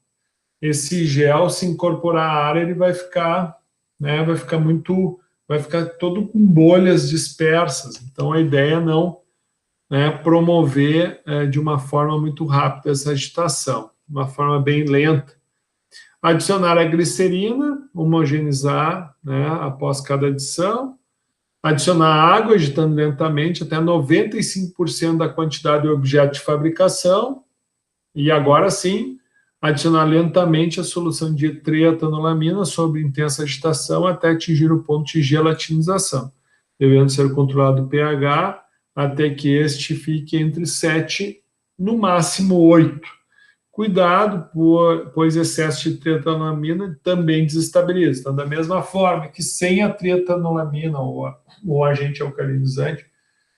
esse gel, se incorporar ar, ele vai ficar, né, vai ficar todo com bolhas dispersas. Então, a ideia é não, né, promover de uma forma muito rápida essa agitação, de uma forma bem lenta. Adicionar a glicerina, homogeneizar, né, após cada adição. Adicionar água, agitando lentamente até 95% da quantidade do objeto de fabricação. E agora sim, adicionar lentamente a solução de trietanolamina sob intensa agitação até atingir o ponto de gelatinização, devendo ser controlado o pH até que este fique entre 7, no máximo 8. Cuidado, pois excesso de trietanolamina também desestabiliza. Então, da mesma forma que sem a trietanolamina ou agente alcalinizante,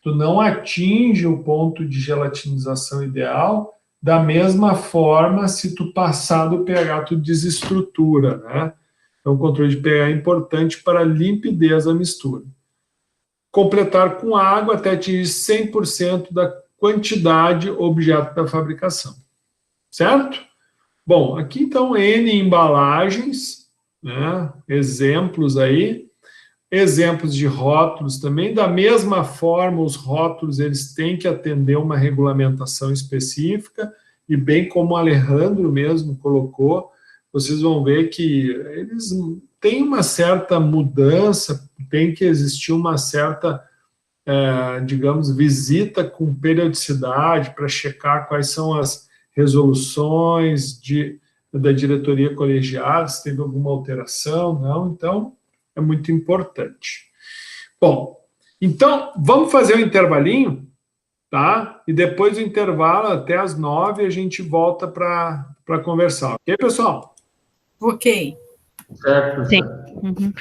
tu não atinge o ponto de gelatinização ideal, da mesma forma, se tu passar do pH, tu desestrutura, né? Então, o controle de pH é importante para a limpidez da mistura. Completar com água até atingir 100% da quantidade objeto da fabricação. Certo? Bom, aqui então N embalagens, né? Exemplos aí, exemplos de rótulos também. Da mesma forma, os rótulos eles têm que atender uma regulamentação específica, e bem como o Alejandro mesmo colocou, vocês vão ver que eles têm uma certa mudança, tem que existir uma certa, digamos, visita com periodicidade para checar quais são as resoluções da diretoria colegiada, se teve alguma alteração, não, então é muito importante. Bom, então vamos fazer um intervalinho, tá? E depois do intervalo, até às 9, a gente volta para conversar, ok, pessoal? Ok. Certo. Sim. Uhum.